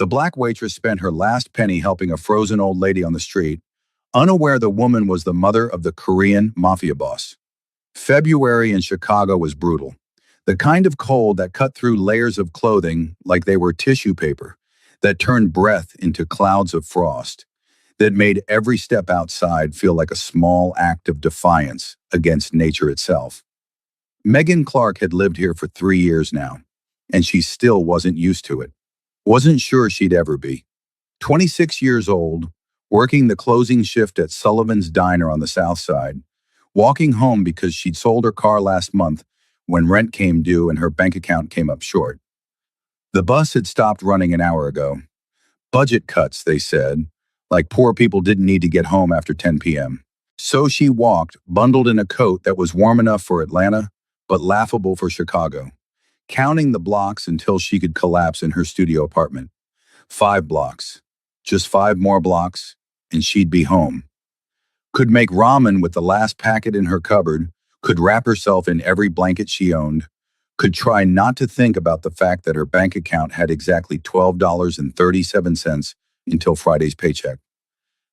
The black waitress spent her last penny helping a frozen old lady on the street, unaware the woman was the mother of the Korean Mafia boss. February in Chicago was brutal. The kind of cold that cut through layers of clothing like they were tissue paper, that turned breath into clouds of frost, that made every step outside feel like a small act of defiance against nature itself. Megan Clark had lived here for 3 years now, and she still wasn't used to it. Wasn't sure she'd ever be. 26 years old, working the closing shift at Sullivan's Diner on the South Side, walking home because she'd sold her car last month when rent came due and her bank account came up short. The bus had stopped running an hour ago. Budget cuts, they said, like poor people didn't need to get home after 10 p.m. So she walked, bundled in a coat that was warm enough for Atlanta, but laughable for Chicago, counting the blocks until she could collapse in her studio apartment. 5 blocks. Just 5 more blocks, and she'd be home. Could make ramen with the last packet in her cupboard, could wrap herself in every blanket she owned, could try not to think about the fact that her bank account had exactly $12.37 until Friday's paycheck.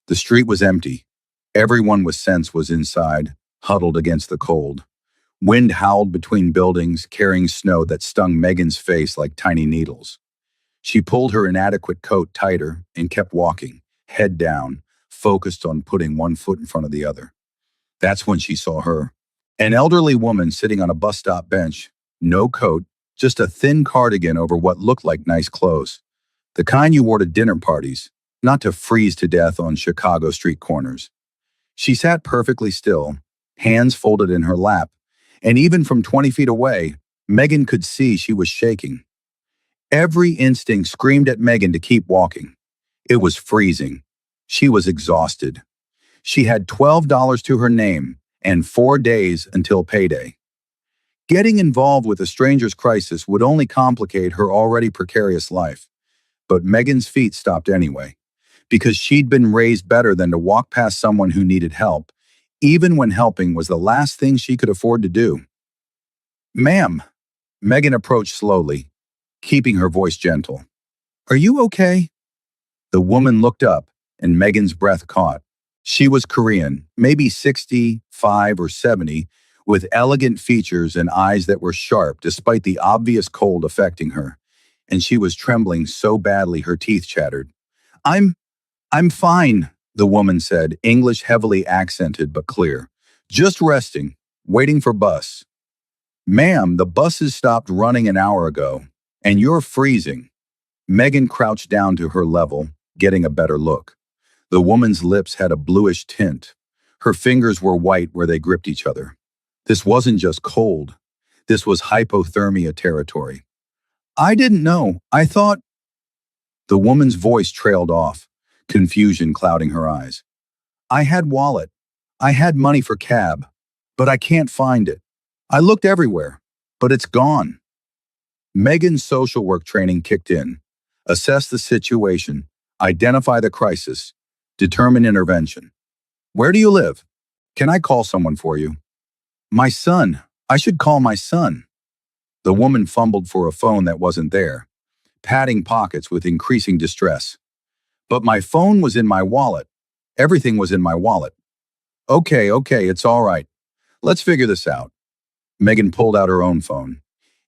The street was empty. Everyone with sense was inside, huddled against the cold. Wind howled between buildings, carrying snow that stung Megan's face like tiny needles. She pulled her inadequate coat tighter and kept walking, head down, focused on putting one foot in front of the other. That's when she saw her. An elderly woman sitting on a bus stop bench, no coat, just a thin cardigan over what looked like nice clothes. The kind you wore to dinner parties, not to freeze to death on Chicago street corners. She sat perfectly still, hands folded in her lap, and even from 20 feet away, Megan could see she was shaking. Every instinct screamed at Megan to keep walking. It was freezing. She was exhausted. She had $12 to her name and 4 days until payday. Getting involved with a stranger's crisis would only complicate her already precarious life. But Megan's feet stopped anyway, because she'd been raised better than to walk past someone who needed help, even when helping was the last thing she could afford to do. "Ma'am," Megan approached slowly, keeping her voice gentle. "Are you okay?" The woman looked up, and Megan's breath caught. She was Korean, maybe 65 or 70, with elegant features and eyes that were sharp despite the obvious cold affecting her, and she was trembling so badly her teeth chattered. I'm fine," the woman said, English heavily accented but clear. "Just resting, waiting for bus." "Ma'am, the buses stopped running an hour ago, and you're freezing." Megan crouched down to her level, getting a better look. The woman's lips had a bluish tint. Her fingers were white where they gripped each other. This wasn't just cold. This was hypothermia territory. "I didn't know. I thought—" The woman's voice trailed off, confusion clouding her eyes. "I had wallet. I had money for cab, but I can't find it. I looked everywhere, but it's gone." Megan's social work training kicked in. Assess the situation, identify the crisis, determine intervention. "Where do you live? Can I call someone for you?" "My son. I should call my son." The woman fumbled for a phone that wasn't there, patting pockets with increasing distress. "But my phone was in my wallet. Everything was in my wallet." Okay, it's all right. Let's figure this out." Megan pulled out her own phone.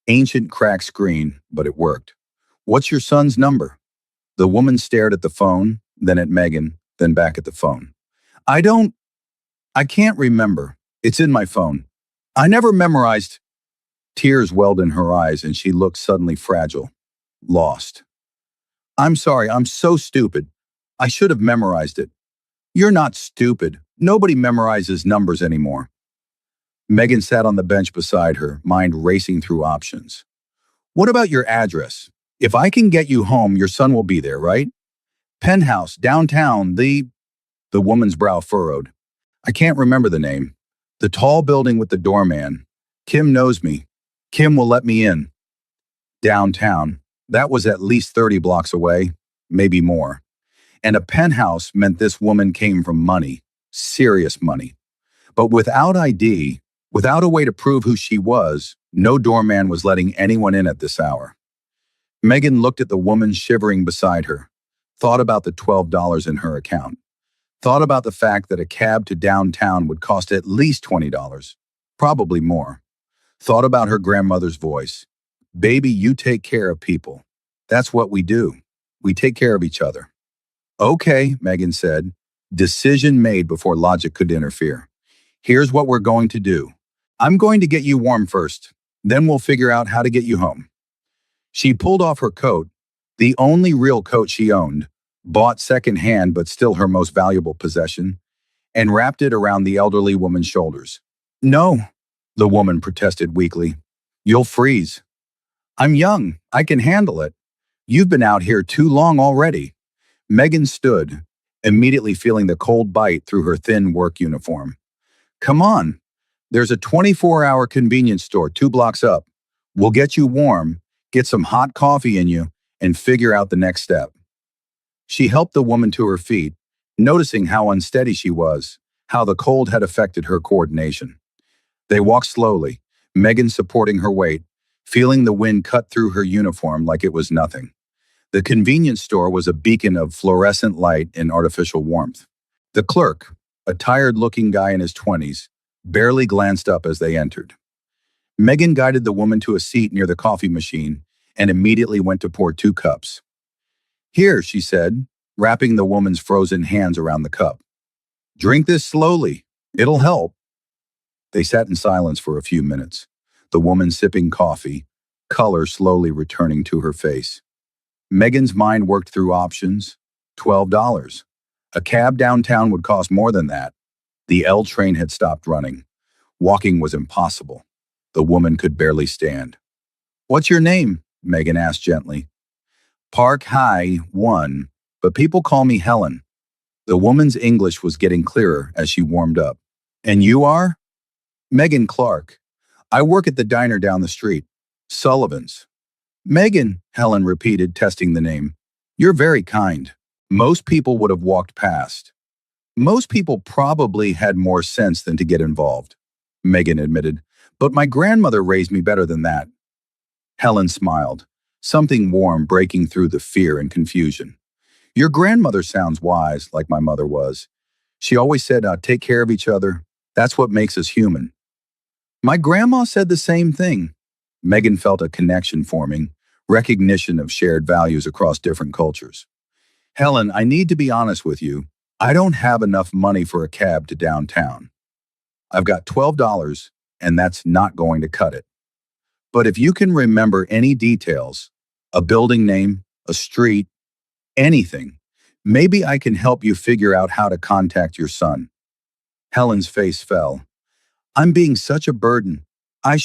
Ancient cracked screen, but it worked. "What's your son's number?" The woman stared at the phone, then at Megan, then back at the phone. I can't remember. It's in my phone. I never memorized." Tears welled in her eyes and she looked suddenly fragile, lost. "I'm sorry, I'm so stupid. I should have memorized it." "You're not stupid. Nobody memorizes numbers anymore." Megan sat on the bench beside her, mind racing through options. "What about your address? If I can get you home, your son will be there, right? Penthouse, downtown, the woman's brow furrowed. "I can't remember the name. The tall building with the doorman. Kim knows me. Kim will let me in." Downtown. That was at least 30 blocks away, maybe more. And a penthouse meant this woman came from money, serious money. But without ID, without a way to prove who she was, no doorman was letting anyone in at this hour. Megan looked at the woman shivering beside her, thought about the $12 in her account, thought about the fact that a cab to downtown would cost at least $20, probably more, thought about her grandmother's voice. Baby, you take care of people. That's what we do. We take care of each other. Okay, Megan said. Decision made before logic could interfere. Here's what we're going to do. I'm going to get you warm first. Then we'll figure out how to get you home. She pulled off her coat, the only real coat she owned, bought secondhand but still her most valuable possession, and wrapped it around the elderly woman's shoulders. No, the woman protested weakly. You'll freeze. I'm young. I can handle it. You've been out here too long already. Megan stood, immediately feeling the cold bite through her thin work uniform. Come on. There's a 24-hour convenience store 2 blocks up. We'll get you warm, get some hot coffee in you, and figure out the next step. She helped the woman to her feet, noticing how unsteady she was, how the cold had affected her coordination. They walked slowly, Megan supporting her weight, feeling the wind cut through her uniform like it was nothing. The convenience store was a beacon of fluorescent light and artificial warmth. The clerk, a tired-looking guy in his 20s, barely glanced up as they entered. Megan guided the woman to a seat near the coffee machine and immediately went to pour 2 cups. Here, she said, wrapping the woman's frozen hands around the cup. Drink this slowly. It'll help. They sat in silence for a few minutes, the woman sipping coffee, color slowly returning to her face. Megan's mind worked through options. $12. A cab downtown would cost more than that. The L train had stopped running. Walking was impossible. The woman could barely stand. What's your name? Megan asked gently. Park High 1, but people call me Helen. The woman's English was getting clearer as she warmed up. And you are? Megan Clark. I work at the diner down the street. Sullivan's. Megan, Helen repeated, testing the name. You're very kind. Most people would have walked past. Most people probably had more sense than to get involved, Megan admitted, but my grandmother raised me better than that. Helen smiled, something warm breaking through the fear and confusion. Your grandmother sounds wise, like my mother was. She always said, take care of each other. That's what makes us human. My grandma said the same thing. Megan felt a connection forming, recognition of shared values across different cultures. Helen, I need to be honest with you. I don't have enough money for a cab to downtown. I've got $12, and that's not going to cut it. But if you can remember any details, a building name, a street, anything, maybe I can help you figure out how to contact your son. Helen's face fell. I'm being such a burden. I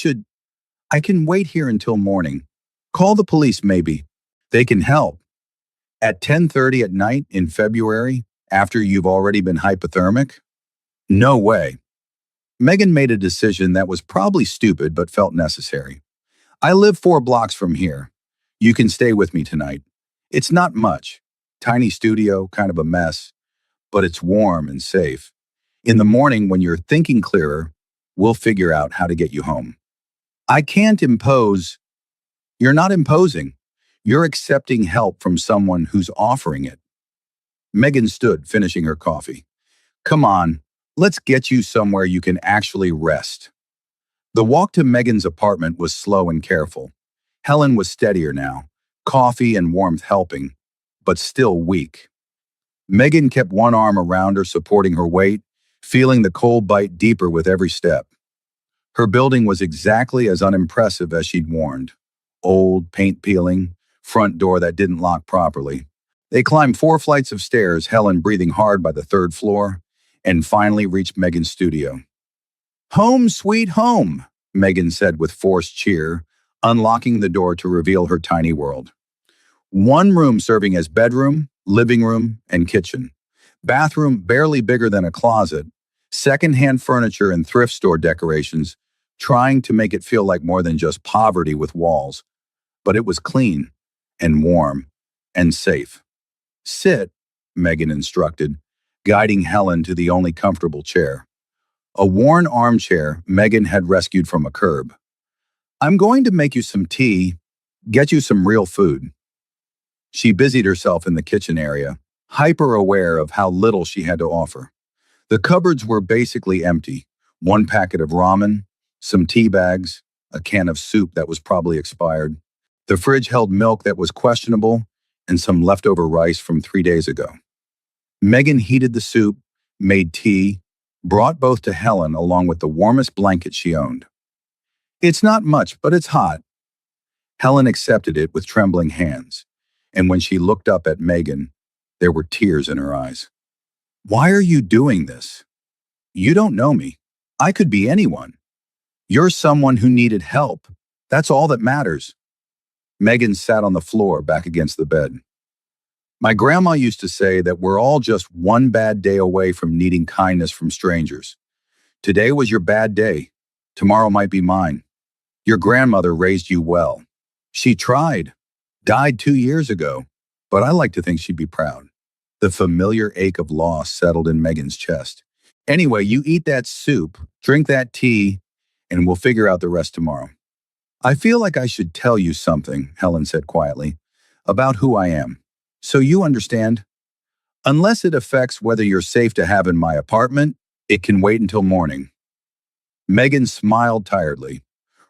can wait here until morning. Call the police, maybe. They can help. At 10:30 at night in February, after you've already been hypothermic? No way. Megan made a decision that was probably stupid but felt necessary. I live 4 blocks from here. You can stay with me tonight. It's not much. Tiny studio, kind of a mess, but it's warm and safe. In the morning, when you're thinking clearer, we'll figure out how to get you home. I can't impose. You're not imposing. You're accepting help from someone who's offering it. Megan stood, finishing her coffee. Come on, let's get you somewhere you can actually rest. The walk to Megan's apartment was slow and careful. Helen was steadier now, coffee and warmth helping, but still weak. Megan kept one arm around her, supporting her weight, feeling the cold bite deeper with every step. Her building was exactly as unimpressive as she'd warned. Old, paint peeling, front door that didn't lock properly. They climbed 4 flights of stairs, Helen breathing hard by the 3rd floor, and finally reached Megan's studio. Home sweet home, Megan said with forced cheer, unlocking the door to reveal her tiny world. 1 room serving as bedroom, living room, and kitchen. Bathroom barely bigger than a closet. Second-hand furniture and thrift store decorations, trying to make it feel like more than just poverty with walls. But it was clean, and warm, and safe. Sit, Megan instructed, guiding Helen to the only comfortable chair. A worn armchair Megan had rescued from a curb. I'm going to make you some tea. Get you some real food." She busied herself in the kitchen area, hyper aware of how little she had to offer. The cupboards were basically empty. One packet of ramen, some tea bags, a can of soup that was probably expired. The fridge held milk that was questionable and some leftover rice from 3 days ago. Megan heated the soup, made tea, brought both to Helen along with the warmest blanket she owned. "It's not much, but it's hot." Helen accepted it with trembling hands, and when she looked up at Megan, there were tears in her eyes. "Why are you doing this? You don't know me. I could be anyone. You're someone who needed help. That's all that matters." Megan sat on the floor back against the bed. "My grandma used to say that we're all just one bad day away from needing kindness from strangers. Today was your bad day. Tomorrow might be mine. Your grandmother raised you well. She tried, died 2 years ago, but I like to think she'd be proud." The familiar ache of loss settled in Megan's chest. "Anyway, you eat that soup, drink that tea, and we'll figure out the rest tomorrow." "I feel like I should tell you something," Helen said quietly, "about who I am. So you understand? Unless it affects whether you're safe to have in my apartment, it can wait until morning." Megan smiled tiredly.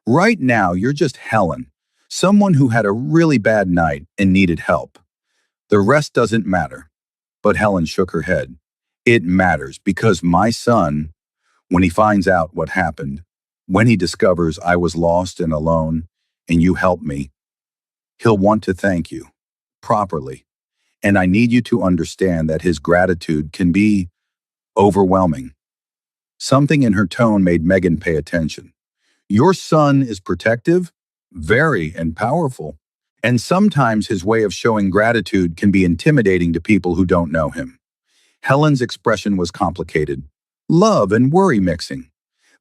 "Right now, you're just Helen, someone who had a really bad night and needed help. The rest doesn't matter." But Helen shook her head. "It matters because my son, when he finds out what happened, when he discovers I was lost and alone and you helped me, he'll want to thank you properly. And I need you to understand that his gratitude can be overwhelming." Something in her tone made Megan pay attention. "Your son is protective, very, and powerful. And sometimes his way of showing gratitude can be intimidating to people who don't know him." Helen's expression was complicated, love and worry mixing.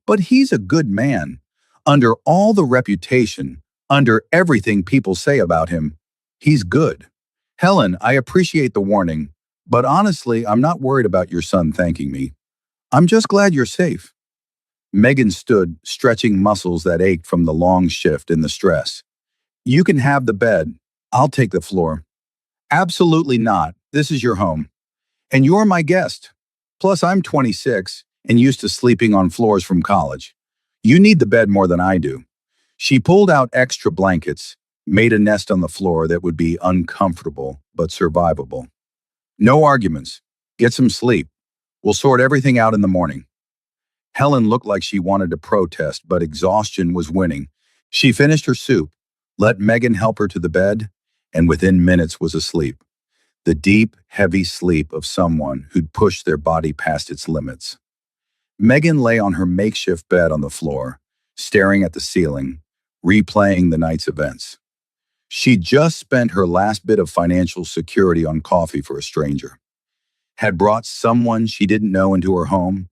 "But he's a good man. Under all the reputation, under everything people say about him, he's good. Helen, I appreciate the warning, but honestly, I'm not worried about your son thanking me. I'm just glad you're safe." Megan stood, stretching muscles that ached from the long shift and the stress. "You can have the bed. I'll take the floor." "Absolutely not. This is your home. And you're my guest. Plus, I'm 26 and used to sleeping on floors from college. You need the bed more than I do." She pulled out extra blankets, made a nest on the floor that would be uncomfortable but survivable. "No arguments. Get some sleep. We'll sort everything out in the morning." Helen looked like she wanted to protest, but exhaustion was winning. She finished her soup, let Megan help her to the bed, and within minutes was asleep. The deep, heavy sleep of someone who'd pushed their body past its limits. Megan lay on her makeshift bed on the floor, staring at the ceiling, replaying the night's events. She'd just spent her last bit of financial security on coffee for a stranger, had brought someone she didn't know into her home,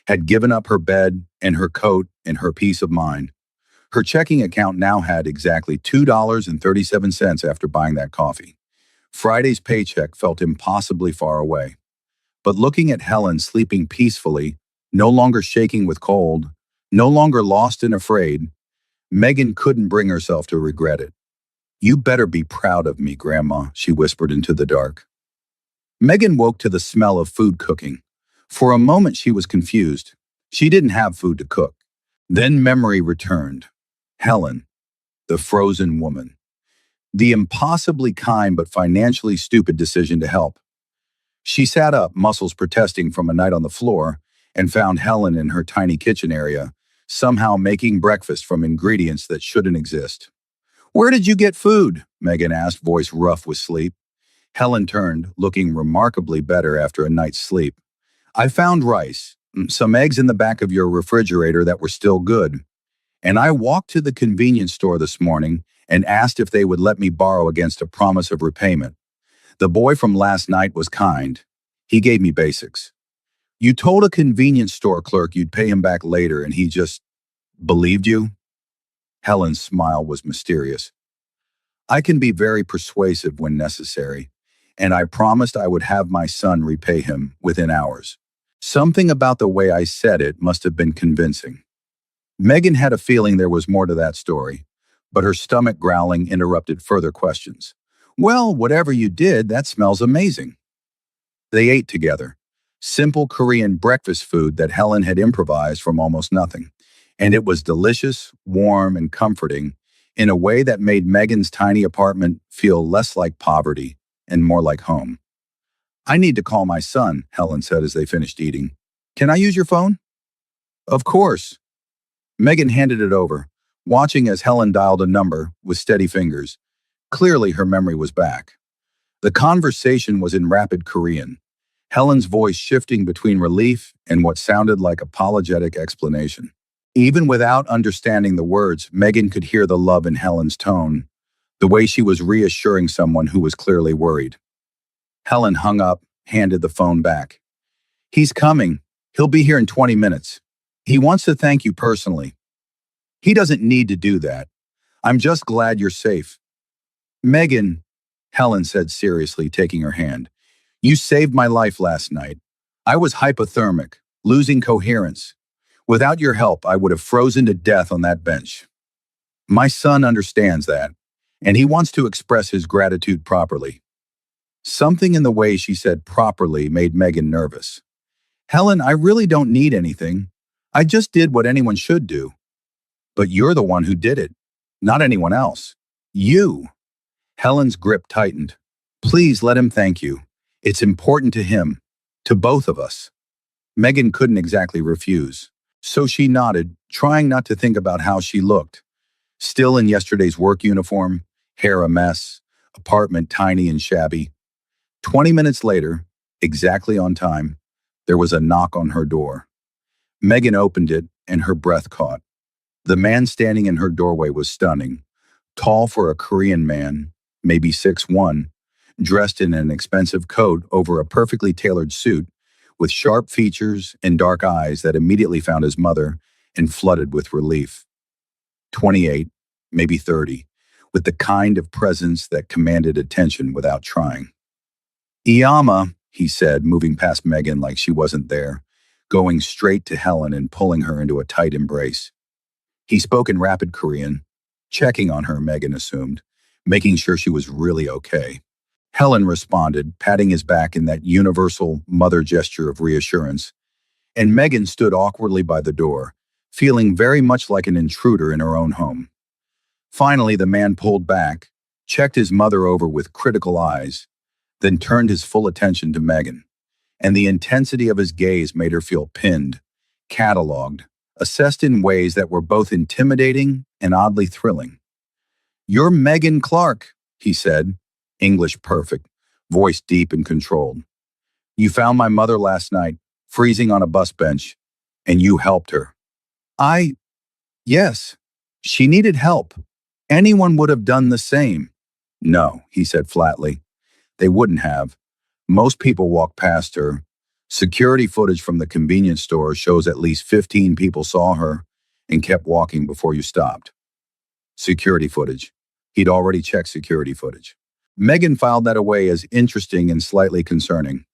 had given up her bed and her coat and her peace of mind. Her checking account now had exactly $2.37 after buying that coffee. Friday's paycheck felt impossibly far away. But looking at Helen sleeping peacefully, no longer shaking with cold, no longer lost and afraid, Megan couldn't bring herself to regret it. "You better be proud of me, Grandma," she whispered into the dark. Megan woke to the smell of food cooking. For a moment she was confused. She didn't have food to cook. Then memory returned. Helen, the frozen woman. The impossibly kind but financially stupid decision to help. She sat up, muscles protesting from a night on the floor, and found Helen in her tiny kitchen area, somehow making breakfast from ingredients that shouldn't exist. "Where did you get food?" Megan asked, voice rough with sleep. Helen turned, looking remarkably better after a night's sleep. "I found rice, some eggs in the back of your refrigerator that were still good. And I walked to the convenience store this morning and asked if they would let me borrow against a promise of repayment. The boy from last night was kind. He gave me basics." "You told a convenience store clerk you'd pay him back later and he just believed you?" Helen's smile was mysterious. "I can be very persuasive when necessary, and I promised I would have my son repay him within hours. Something about the way I said it must have been convincing." Megan had a feeling there was more to that story, but her stomach growling interrupted further questions. Well, whatever you did, that smells amazing. They ate together. Simple Korean breakfast food that Helen had improvised from almost nothing. And it was delicious, warm, and comforting in a way that made Megan's tiny apartment feel less like poverty and more like home. I need to call my son, Helen said as they finished eating. Can I use your phone? Of course. Megan handed it over, watching as Helen dialed a number with steady fingers. Clearly, her memory was back. The conversation was in rapid Korean, Helen's voice shifting between relief and what sounded like apologetic explanation. Even without understanding the words, Megan could hear the love in Helen's tone, the way she was reassuring someone who was clearly worried. Helen hung up, handed the phone back. He's coming. He'll be here in 20 minutes. He wants to thank you personally. He doesn't need to do that. I'm just glad you're safe. Megan, Helen said seriously, taking her hand, you saved my life last night. I was hypothermic, losing coherence. Without your help, I would have frozen to death on that bench. My son understands that, and he wants to express his gratitude properly. Something in the way she said properly made Megan nervous. Helen, I really don't need anything. I just did what anyone should do. But you're the one who did it, not anyone else. You. Helen's grip tightened. Please let him thank you. It's important to him, to both of us. Megan couldn't exactly refuse, so she nodded, trying not to think about how she looked. Still in yesterday's work uniform, hair a mess, apartment tiny and shabby. 20 minutes later, exactly on time, there was a knock on her door. Megan opened it, and her breath caught. The man standing in her doorway was stunning, tall for a Korean man, maybe 6'1", dressed in an expensive coat over a perfectly tailored suit, with sharp features and dark eyes that immediately found his mother and flooded with relief. 28, maybe 30, with the kind of presence that commanded attention without trying. Iyama, he said, moving past Megan like she wasn't there, going straight to Helen and pulling her into a tight embrace. He spoke in rapid Korean, checking on her, Megan assumed, making sure she was really okay. Helen responded, patting his back in that universal mother gesture of reassurance, and Megan stood awkwardly by the door, feeling very much like an intruder in her own home. Finally, the man pulled back, checked his mother over with critical eyes, then turned his full attention to Megan, and the intensity of his gaze made her feel pinned, cataloged, assessed in ways that were both intimidating and oddly thrilling. You're Megan Clark, he said, English perfect, voice deep and controlled. You found my mother last night, freezing on a bus bench, and you helped her. Yes, she needed help. Anyone would have done the same. No, he said flatly. They wouldn't have. Most people walked past her. Security footage from the convenience store shows at least 15 people saw her and kept walking before you stopped. Security footage. He'd already checked security footage. Megan filed that away as interesting and slightly concerning.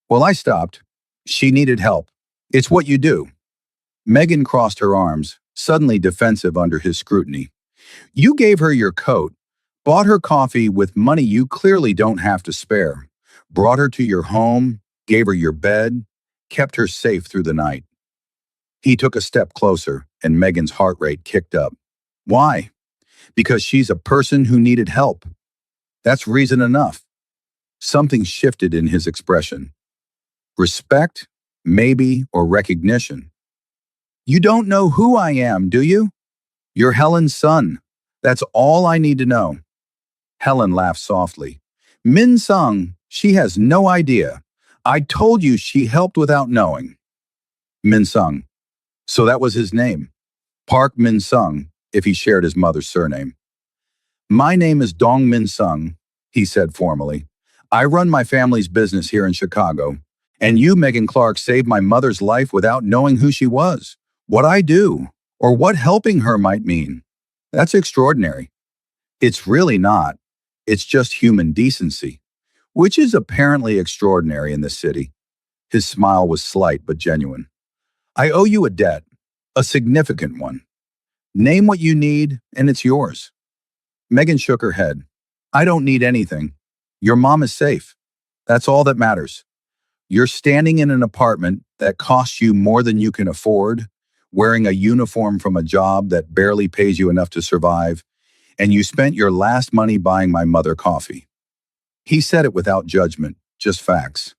Well, I stopped. She needed help. It's what you do. Megan crossed her arms, suddenly defensive under his scrutiny. You gave her your coat, bought her coffee with money you clearly don't have to spare, brought her to your home, gave her your bed, kept her safe through the night. He took a step closer, and Megan's heart rate kicked up. Why? Because she's a person who needed help. That's reason enough. Something shifted in his expression. Respect, maybe, or recognition. You don't know who I am, do you? You're Helen's son. That's all I need to know. Helen laughed softly. Min Sung, she has no idea. I told you she helped without knowing. Min Sung. So that was his name. Park Min Sung, if he shared his mother's surname. My name is Dong Min Sung, he said formally. I run my family's business here in Chicago, and you, Megan Clark, saved my mother's life without knowing who she was, what I do, or what helping her might mean. That's extraordinary. It's really not. It's just human decency, which is apparently extraordinary in this city. His smile was slight but genuine. I owe you a debt, a significant one. Name what you need, and it's yours. Megan shook her head. I don't need anything. Your mom is safe. That's all that matters. You're standing in an apartment that costs you more than you can afford, wearing a uniform from a job that barely pays you enough to survive, and you spent your last money buying my mother coffee. He said it without judgment, just facts.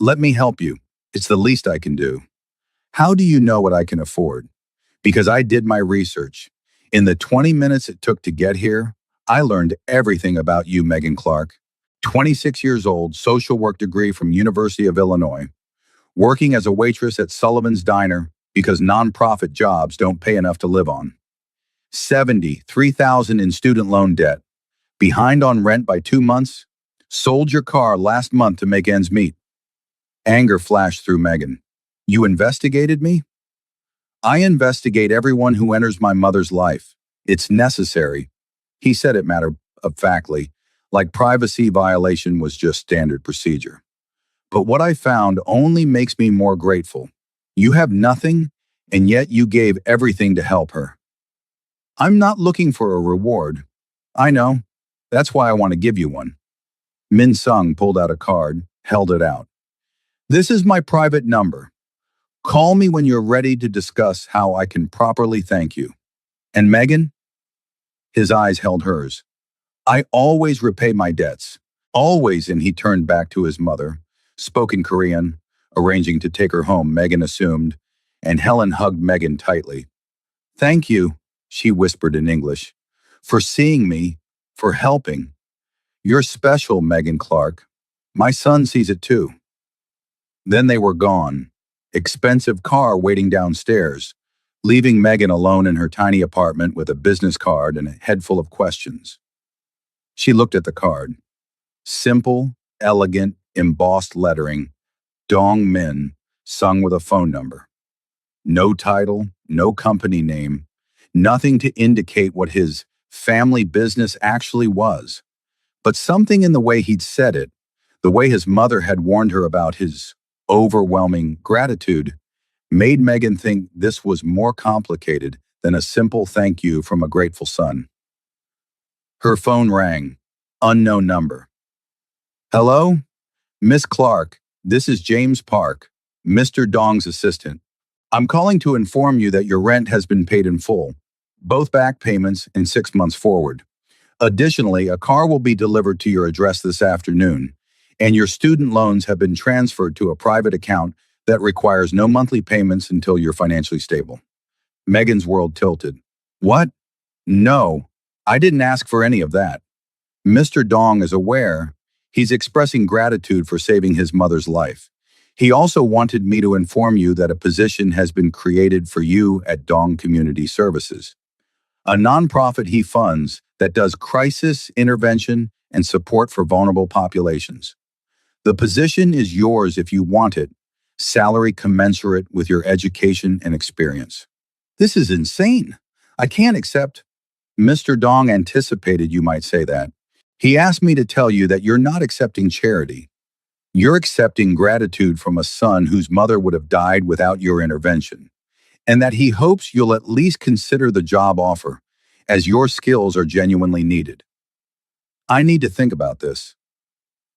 Let me help you. It's the least I can do. How do you know what I can afford? Because I did my research. In the 20 minutes it took to get here, I learned everything about you, Megan Clark. 26 years old, social work degree from University of Illinois, working as a waitress at Sullivan's Diner because nonprofit jobs don't pay enough to live on. 73,000 in student loan debt, behind on rent by 2 months, sold your car last month to make ends meet. Anger flashed through Megan. You investigated me? I investigate everyone who enters my mother's life. It's necessary. He said it matter-of-factly, like privacy violation was just standard procedure. But what I found only makes me more grateful. You have nothing, and yet you gave everything to help her. I'm not looking for a reward. I know. That's why I want to give you one. Min Sung pulled out a card, held it out. This is my private number. Call me when you're ready to discuss how I can properly thank you. And Megan? His eyes held hers. I always repay my debts. Always, and he turned back to his mother, spoke in Korean, arranging to take her home, Megan assumed, and Helen hugged Megan tightly. Thank you, she whispered in English, for seeing me, for helping. You're special, Megan Clark. My son sees it too. Then they were gone, expensive car waiting downstairs, leaving Megan alone in her tiny apartment with a business card and a head full of questions. She looked at the card. Simple, elegant, embossed lettering, Dong Min, sung with a phone number. No title, no company name, nothing to indicate what his family business actually was. But something in the way he'd said it, the way his mother had warned her about his overwhelming gratitude, made Megan think this was more complicated than a simple thank you from a grateful son. Her phone rang. Unknown number. Hello? Miss Clark, this is James Park, Mr. Dong's assistant. I'm calling to inform you that your rent has been paid in full, both back payments and 6 months forward. Additionally, a car will be delivered to your address this afternoon, and your student loans have been transferred to a private account that requires no monthly payments until you're financially stable. Megan's world tilted. What? No, I didn't ask for any of that. Mr. Dong is aware. He's expressing gratitude for saving his mother's life. He also wanted me to inform you that a position has been created for you at Dong Community Services, a nonprofit he funds that does crisis intervention and support for vulnerable populations. The position is yours if you want it, salary commensurate with your education and experience. This is insane. I can't accept. Mr. Dong anticipated you might say that. He asked me to tell you that you're not accepting charity. You're accepting gratitude from a son whose mother would have died without your intervention, and that he hopes you'll at least consider the job offer, as your skills are genuinely needed. I need to think about this.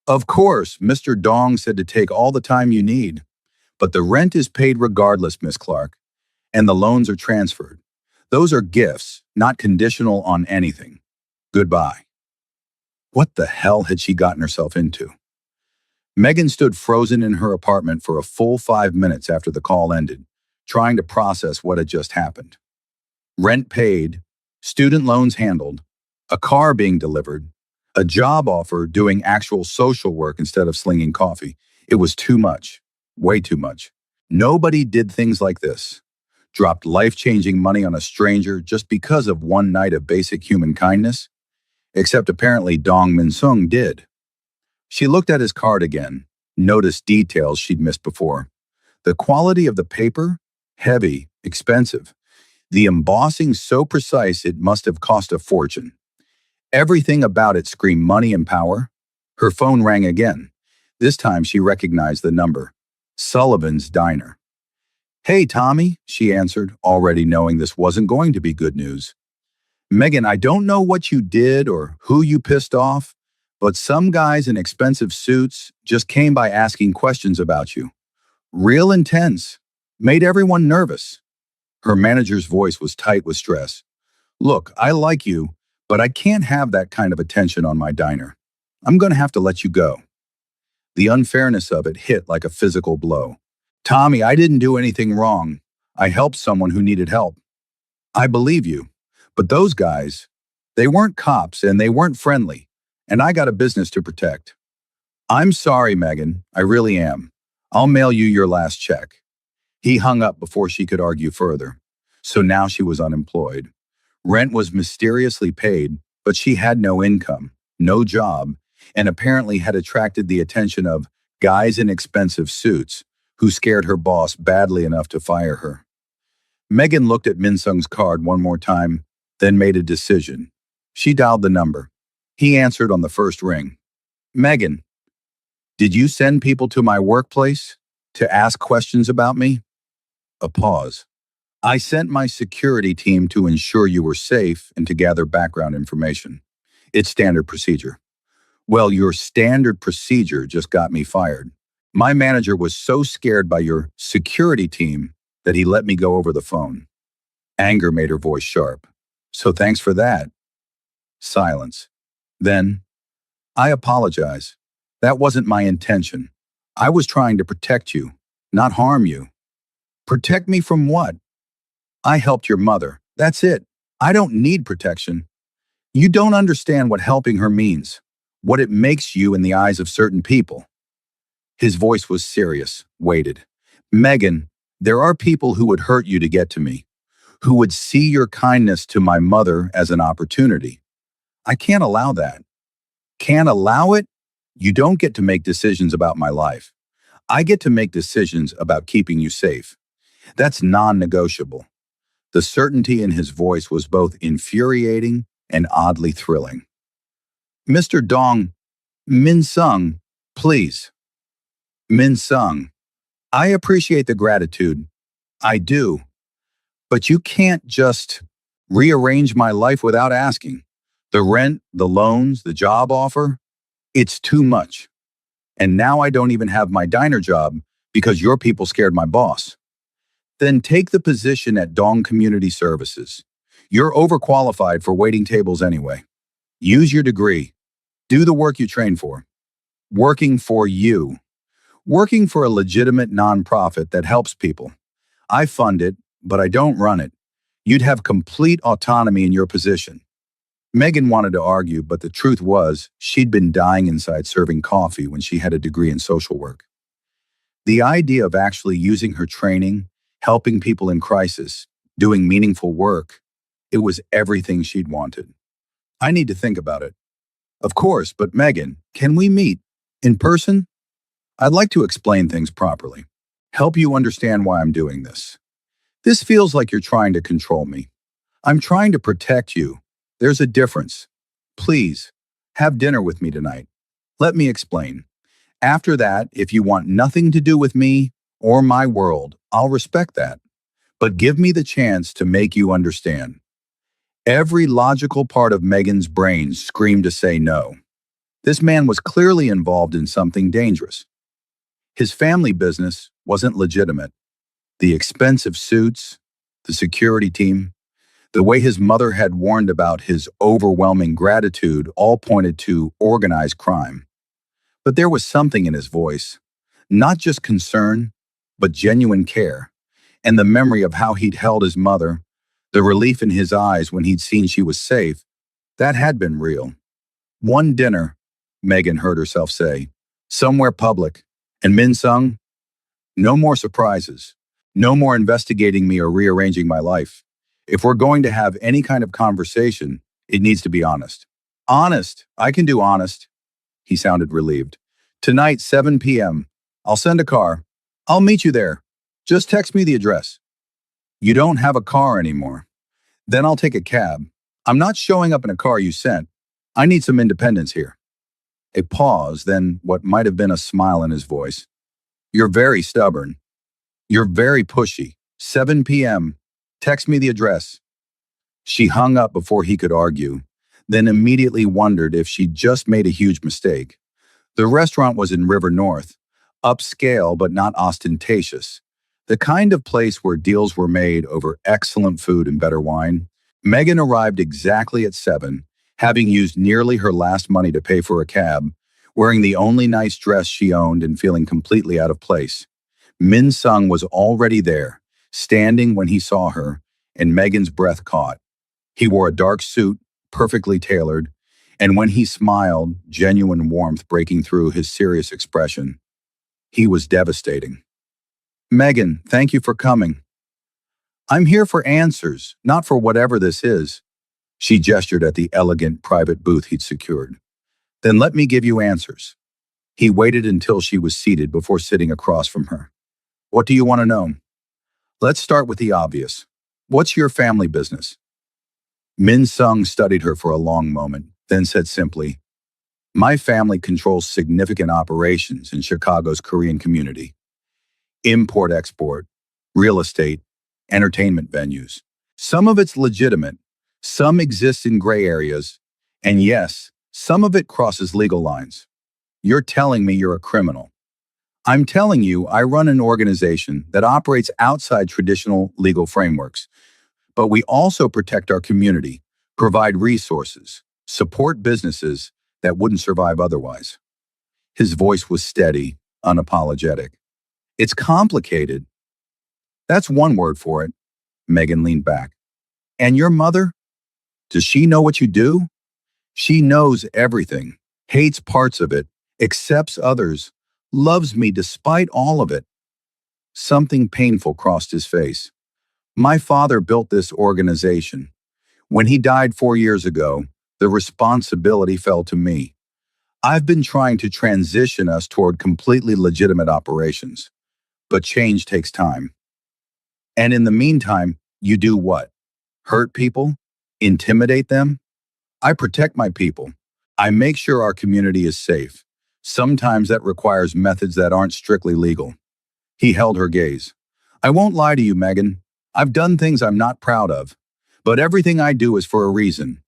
Of course, Mr. Dong said to take all the time you need, but the rent is paid regardless, Miss Clark, and the loans are transferred. Those are gifts, not conditional on anything. Goodbye. What the hell had she gotten herself into? Megan stood frozen in her apartment for a full 5 minutes after the call ended, trying to process what had just happened. Rent paid, student loans handled, a car being delivered, a job offer doing actual social work instead of slinging coffee. It was too much, way too much. Nobody did things like this. Dropped life-changing money on a stranger just because of one night of basic human kindness. Except apparently Dong Min Sung did. She looked at his card again, noticed details she'd missed before. The quality of the paper? Heavy, expensive. The embossing so precise it must have cost a fortune. Everything about it screamed money and power. Her phone rang again. This time she recognized the number. Sullivan's Diner. Hey, Tommy, she answered, already knowing this wasn't going to be good news. Megan, I don't know what you did or who you pissed off, but some guys in expensive suits just came by asking questions about you. Real intense. Made everyone nervous. Her manager's voice was tight with stress. Look, I like you, but I can't have that kind of attention on my diner. I'm going to have to let you go. The unfairness of it hit like a physical blow. Tommy, I didn't do anything wrong. I helped someone who needed help. I believe you. But those guys, they weren't cops and they weren't friendly, and I got a business to protect. I'm sorry, Megan. I really am. I'll mail you your last check. He hung up before she could argue further. So now she was unemployed. Rent was mysteriously paid, but she had no income, no job, and apparently had attracted the attention of guys in expensive suits who scared her boss badly enough to fire her. Megan looked at Min Sung's card one more time, then made a decision. She dialed the number. He answered on the first ring. Megan, did you send people to my workplace to ask questions about me? A pause. I sent my security team to ensure you were safe and to gather background information. It's standard procedure. Well, your standard procedure just got me fired. My manager was so scared by your security team that he let me go over the phone. Anger made her voice sharp. So thanks for that. Silence. Then, I apologize. That wasn't my intention. I was trying to protect you, not harm you. Protect me from what? I helped your mother. That's it. I don't need protection. You don't understand what helping her means, what it makes you in the eyes of certain people. His voice was serious, weighted. Megan, there are people who would hurt you to get to me, who would see your kindness to my mother as an opportunity. I can't allow that. Can't allow it? You don't get to make decisions about my life. I get to make decisions about keeping you safe. That's non-negotiable. The certainty in his voice was both infuriating and oddly thrilling. Mr. Dong, Min Sung, please. Min Sung, I appreciate the gratitude. I do. But you can't just rearrange my life without asking. The rent, the loans, the job offer, it's too much. And now I don't even have my diner job because your people scared my boss. Then take the position at Dong Community Services. You're overqualified for waiting tables anyway. Use your degree. Do the work you trained for. Working for you. Working for a legitimate nonprofit that helps people. I fund it, but I don't run it. You'd have complete autonomy in your position. Megan wanted to argue, but the truth was she'd been dying inside serving coffee when she had a degree in social work. The idea of actually using her training, helping people in crisis, doing meaningful work, it was everything she'd wanted. I need to think about it. Of course, but Megan, can we meet? In person? I'd like to explain things properly. Help you understand why I'm doing this. This feels like you're trying to control me. I'm trying to protect you. There's a difference. Please, have dinner with me tonight. Let me explain. After that, if you want nothing to do with me or my world, I'll respect that. But give me the chance to make you understand. Every logical part of Megan's brain screamed to say no. This man was clearly involved in something dangerous. His family business wasn't legitimate. The expensive suits, the security team, the way his mother had warned about his overwhelming gratitude all pointed to organized crime. But there was something in his voice, not just concern, but genuine care, and the memory of how he'd held his mother, the relief in his eyes when he'd seen she was safe, that had been real. One dinner, Megan heard herself say, somewhere public, and Min Sung, no more surprises, no more investigating me or rearranging my life. If we're going to have any kind of conversation, it needs to be honest. Honest, I can do honest. He sounded relieved. Tonight, 7 p.m. I'll send a car. I'll meet you there. Just text me the address. You don't have a car anymore. Then I'll take a cab. I'm not showing up in a car you sent. I need some independence here. A pause, then what might have been a smile in his voice. You're very stubborn. You're very pushy. 7 p.m. Text me the address. She hung up before he could argue, then immediately wondered if she'd just made a huge mistake. The restaurant was in River North, upscale but not ostentatious, the kind of place where deals were made over excellent food and better wine. Megan arrived exactly at 7, having used nearly her last money to pay for a cab, wearing the only nice dress she owned and feeling completely out of place. Min Sung was already there, standing when he saw her, and Megan's breath caught. He wore a dark suit, perfectly tailored, and when he smiled, genuine warmth breaking through his serious expression. He was devastating. "Megan, thank you for coming. I'm here for answers, not for whatever this is." She gestured at the elegant private booth he'd secured. "Then let me give you answers." He waited until she was seated before sitting across from her. "What do you want to know?" "Let's start with the obvious. What's your family business?" Min Sung studied her for a long moment, then said simply, "My family controls significant operations in Chicago's Korean community. Import-export, real estate, entertainment venues. Some of it's legitimate, some exists in gray areas, and yes, some of it crosses legal lines. You're telling me you're a criminal. I'm telling you I run an organization that operates outside traditional legal frameworks, but we also protect our community, provide resources, support businesses that wouldn't survive otherwise." His voice was steady, unapologetic. "It's complicated." "That's one word for it." Megan leaned back. "And your mother? Does she know what you do?" "She knows everything, hates parts of it, accepts others, loves me despite all of it." Something painful crossed his face. "My father built this organization. When he died 4 years ago, the responsibility fell to me. I've been trying to transition us toward completely legitimate operations, but change takes time. And in the meantime, you do what? Hurt people? Intimidate them? I protect my people. I make sure our community is safe. Sometimes that requires methods that aren't strictly legal." He held her gaze. "I won't lie to you, Megan. I've done things I'm not proud of, but everything I do is for a reason.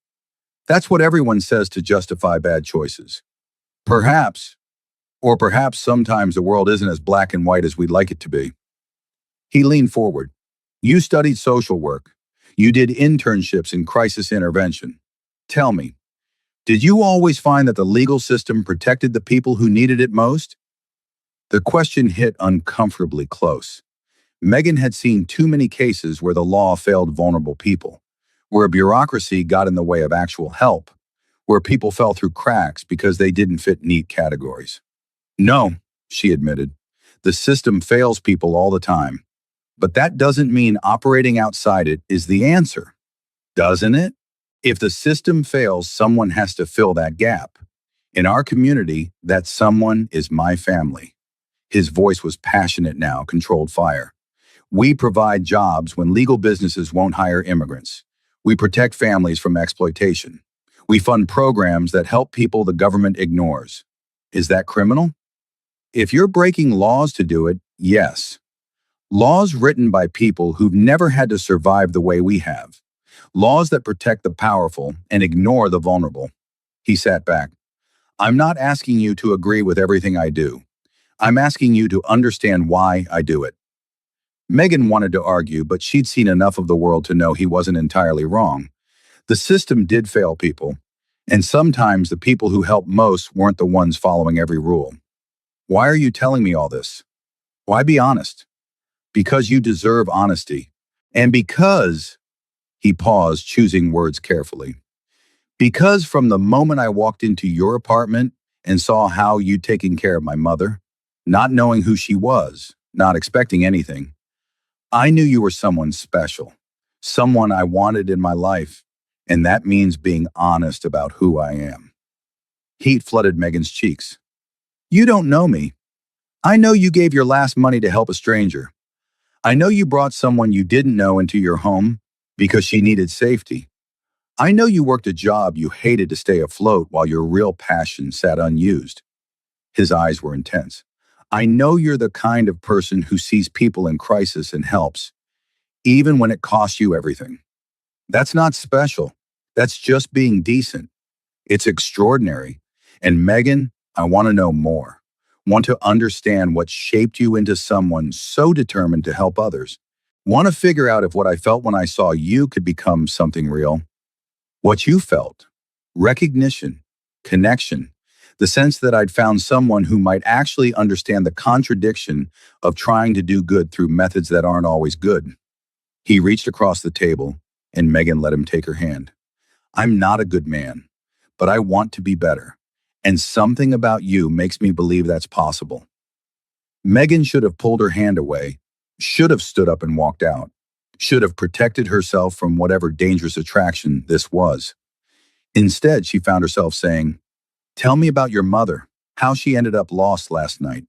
That's what everyone says to justify bad choices. Perhaps, or perhaps sometimes the world isn't as black and white as we'd like it to be." He leaned forward. "You studied social work. You did internships in crisis intervention. Tell me, did you always find that the legal system protected the people who needed it most?" The question hit uncomfortably close. Megan had seen too many cases where the law failed vulnerable people, where bureaucracy got in the way of actual help, where people fell through cracks because they didn't fit neat categories. "No," she admitted. "The system fails people all the time. But that doesn't mean operating outside it is the answer, doesn't it? If the system fails, someone has to fill that gap. In our community, that someone is my family." His voice was passionate now, controlled fire. "We provide jobs when legal businesses won't hire immigrants. We protect families from exploitation. We fund programs that help people the government ignores. Is that criminal? If you're breaking laws to do it, yes. Laws written by people who've never had to survive the way we have. Laws that protect the powerful and ignore the vulnerable." He sat back. "I'm not asking you to agree with everything I do. I'm asking you to understand why I do it." Megan wanted to argue, but she'd seen enough of the world to know he wasn't entirely wrong. The system did fail people, and sometimes the people who helped most weren't the ones following every rule. "Why are you telling me all this? Why be honest?" "Because you deserve honesty. And because," he paused, choosing words carefully, "because from the moment I walked into your apartment and saw how you'd taken care of my mother, not knowing who she was, not expecting anything, I knew you were someone special, someone I wanted in my life, and that means being honest about who I am." Heat flooded Megan's cheeks. "You don't know me. I know you gave your last money to help a stranger. I know you brought someone you didn't know into your home because she needed safety. I know you worked a job you hated to stay afloat while your real passion sat unused." His eyes were intense. "I know you're the kind of person who sees people in crisis and helps, even when it costs you everything." That's not special. That's just being decent. It's extraordinary. And Megan, I want to know more. Want to understand what shaped you into someone so determined to help others. Want to figure out if what I felt when I saw you could become something real. What you felt. Recognition. Connection. The sense that I'd found someone who might actually understand the contradiction of trying to do good through methods that aren't always good. He reached across the table, and Megan let him take her hand. I'm not a good man, but I want to be better. And something about you makes me believe that's possible. Megan should have pulled her hand away, should have stood up and walked out, should have protected herself from whatever dangerous attraction this was. Instead, she found herself saying, "Tell me about your mother, how she ended up lost last night."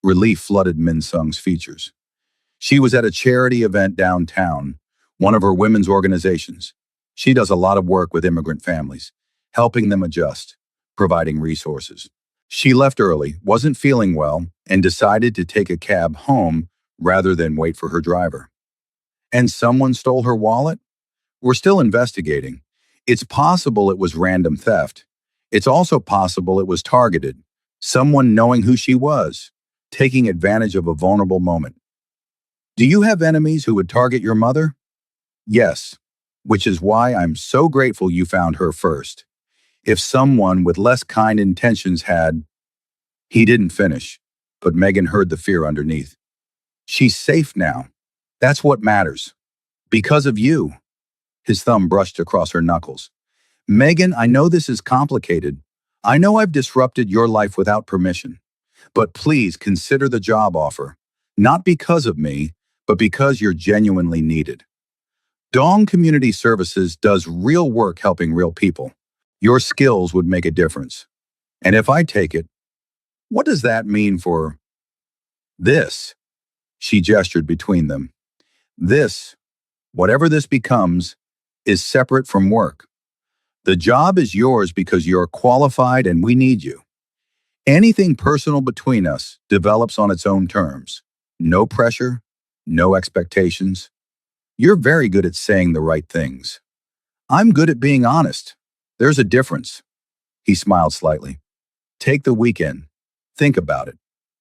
Relief flooded Min Sung's features. She was at a charity event downtown, one of her women's organizations. She does a lot of work with immigrant families, helping them adjust, providing resources. She left early, wasn't feeling well, and decided to take a cab home rather than wait for her driver. And someone stole her wallet? We're still investigating. It's possible it was random theft. It's also possible it was targeted, someone knowing who she was, taking advantage of a vulnerable moment. Do you have enemies who would target your mother? Yes, which is why I'm so grateful you found her first. If someone with less kind intentions had... He didn't finish, but Megan heard the fear underneath. She's safe now. That's what matters. Because of you. His thumb brushed across her knuckles. Megan, I know this is complicated. I know I've disrupted your life without permission. But please consider the job offer. Not because of me, but because you're genuinely needed. Dong Community Services does real work helping real people. Your skills would make a difference. And if I take it, what does that mean for this? She gestured between them. This, whatever this becomes, is separate from work. The job is yours because you're qualified and we need you. Anything personal between us develops on its own terms. No pressure, no expectations. You're very good at saying the right things. I'm good at being honest. There's a difference. He smiled slightly. Take the weekend. Think about it.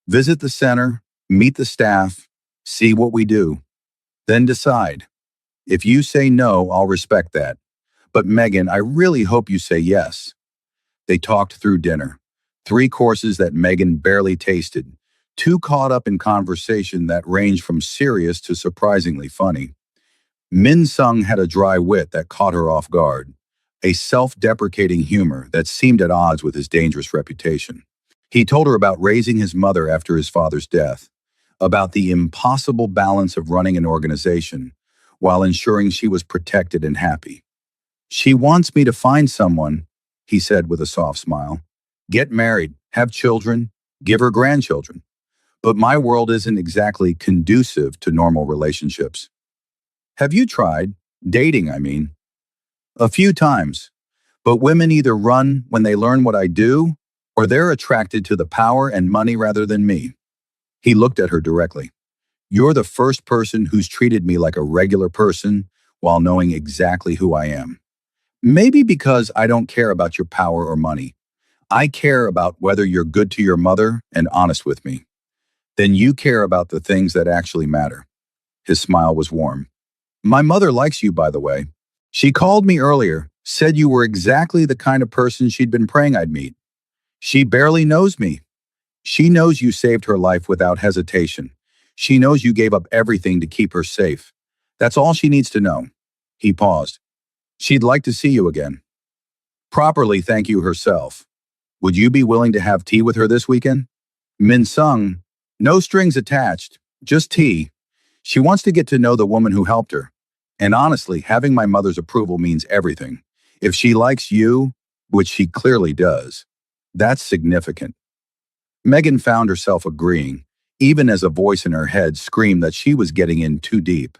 Visit the center, meet the staff, see what we do. Then decide. If you say no, I'll respect that. But Megan, I really hope you say yes. They talked through dinner. 3 courses that Megan barely tasted. 2 caught up in conversation that ranged from serious to surprisingly funny. Min Sung had a dry wit that caught her off guard. A self-deprecating humor that seemed at odds with his dangerous reputation. He told her about raising his mother after his father's death, about the impossible balance of running an organization while ensuring she was protected and happy. She wants me to find someone, he said with a soft smile. Get married, have children, give her grandchildren. But my world isn't exactly conducive to normal relationships. Have you tried? Dating, I mean. A few times. But women either run when they learn what I do, or they're attracted to the power and money rather than me. He looked at her directly. You're the first person who's treated me like a regular person while knowing exactly who I am. Maybe because I don't care about your power or money. I care about whether you're good to your mother and honest with me. Then you care about the things that actually matter. His smile was warm. My mother likes you, by the way. She called me earlier, said you were exactly the kind of person she'd been praying I'd meet. She barely knows me. She knows you saved her life without hesitation. She knows you gave up everything to keep her safe. That's all she needs to know. He paused. She'd like to see you again. Properly thank you herself. Would you be willing to have tea with her this weekend? Min Sung, no strings attached, just tea. She wants to get to know the woman who helped her. And honestly, having my mother's approval means everything. If she likes you, which she clearly does, that's significant. Megan found herself agreeing, even as a voice in her head screamed that she was getting in too deep.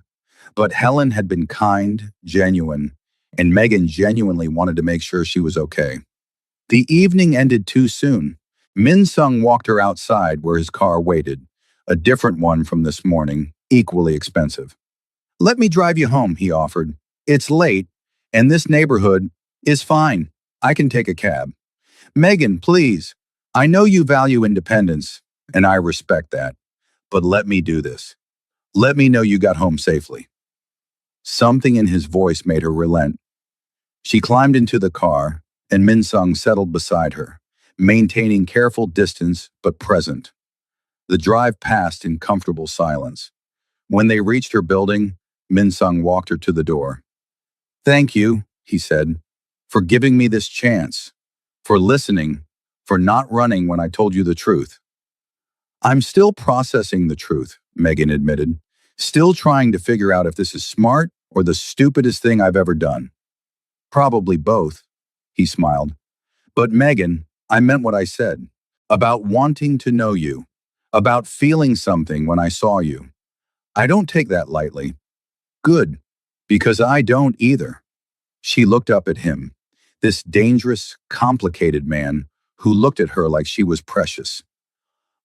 But Helen had been kind, genuine, and Megan genuinely wanted to make sure she was okay. The evening ended too soon. Min Sung walked her outside where his car waited, a different one from this morning, equally expensive. Let me drive you home, he offered. It's late, and this neighborhood is fine. I can take a cab. Megan, please. I know you value independence, and I respect that, but let me do this. Let me know you got home safely. Something in his voice made her relent. She climbed into the car, and Min Sung settled beside her, maintaining careful distance but present. The drive passed in comfortable silence. When they reached her building, Min Sung walked her to the door. Thank you, he said, for giving me this chance, for listening, for not running when I told you the truth. I'm still processing the truth, Megan admitted, still trying to figure out if this is smart or the stupidest thing I've ever done. Probably both, he smiled. But Megan, I meant what I said, about wanting to know you, about feeling something when I saw you. I don't take that lightly. Good, because I don't either. She looked up at him, this dangerous, complicated man who looked at her like she was precious.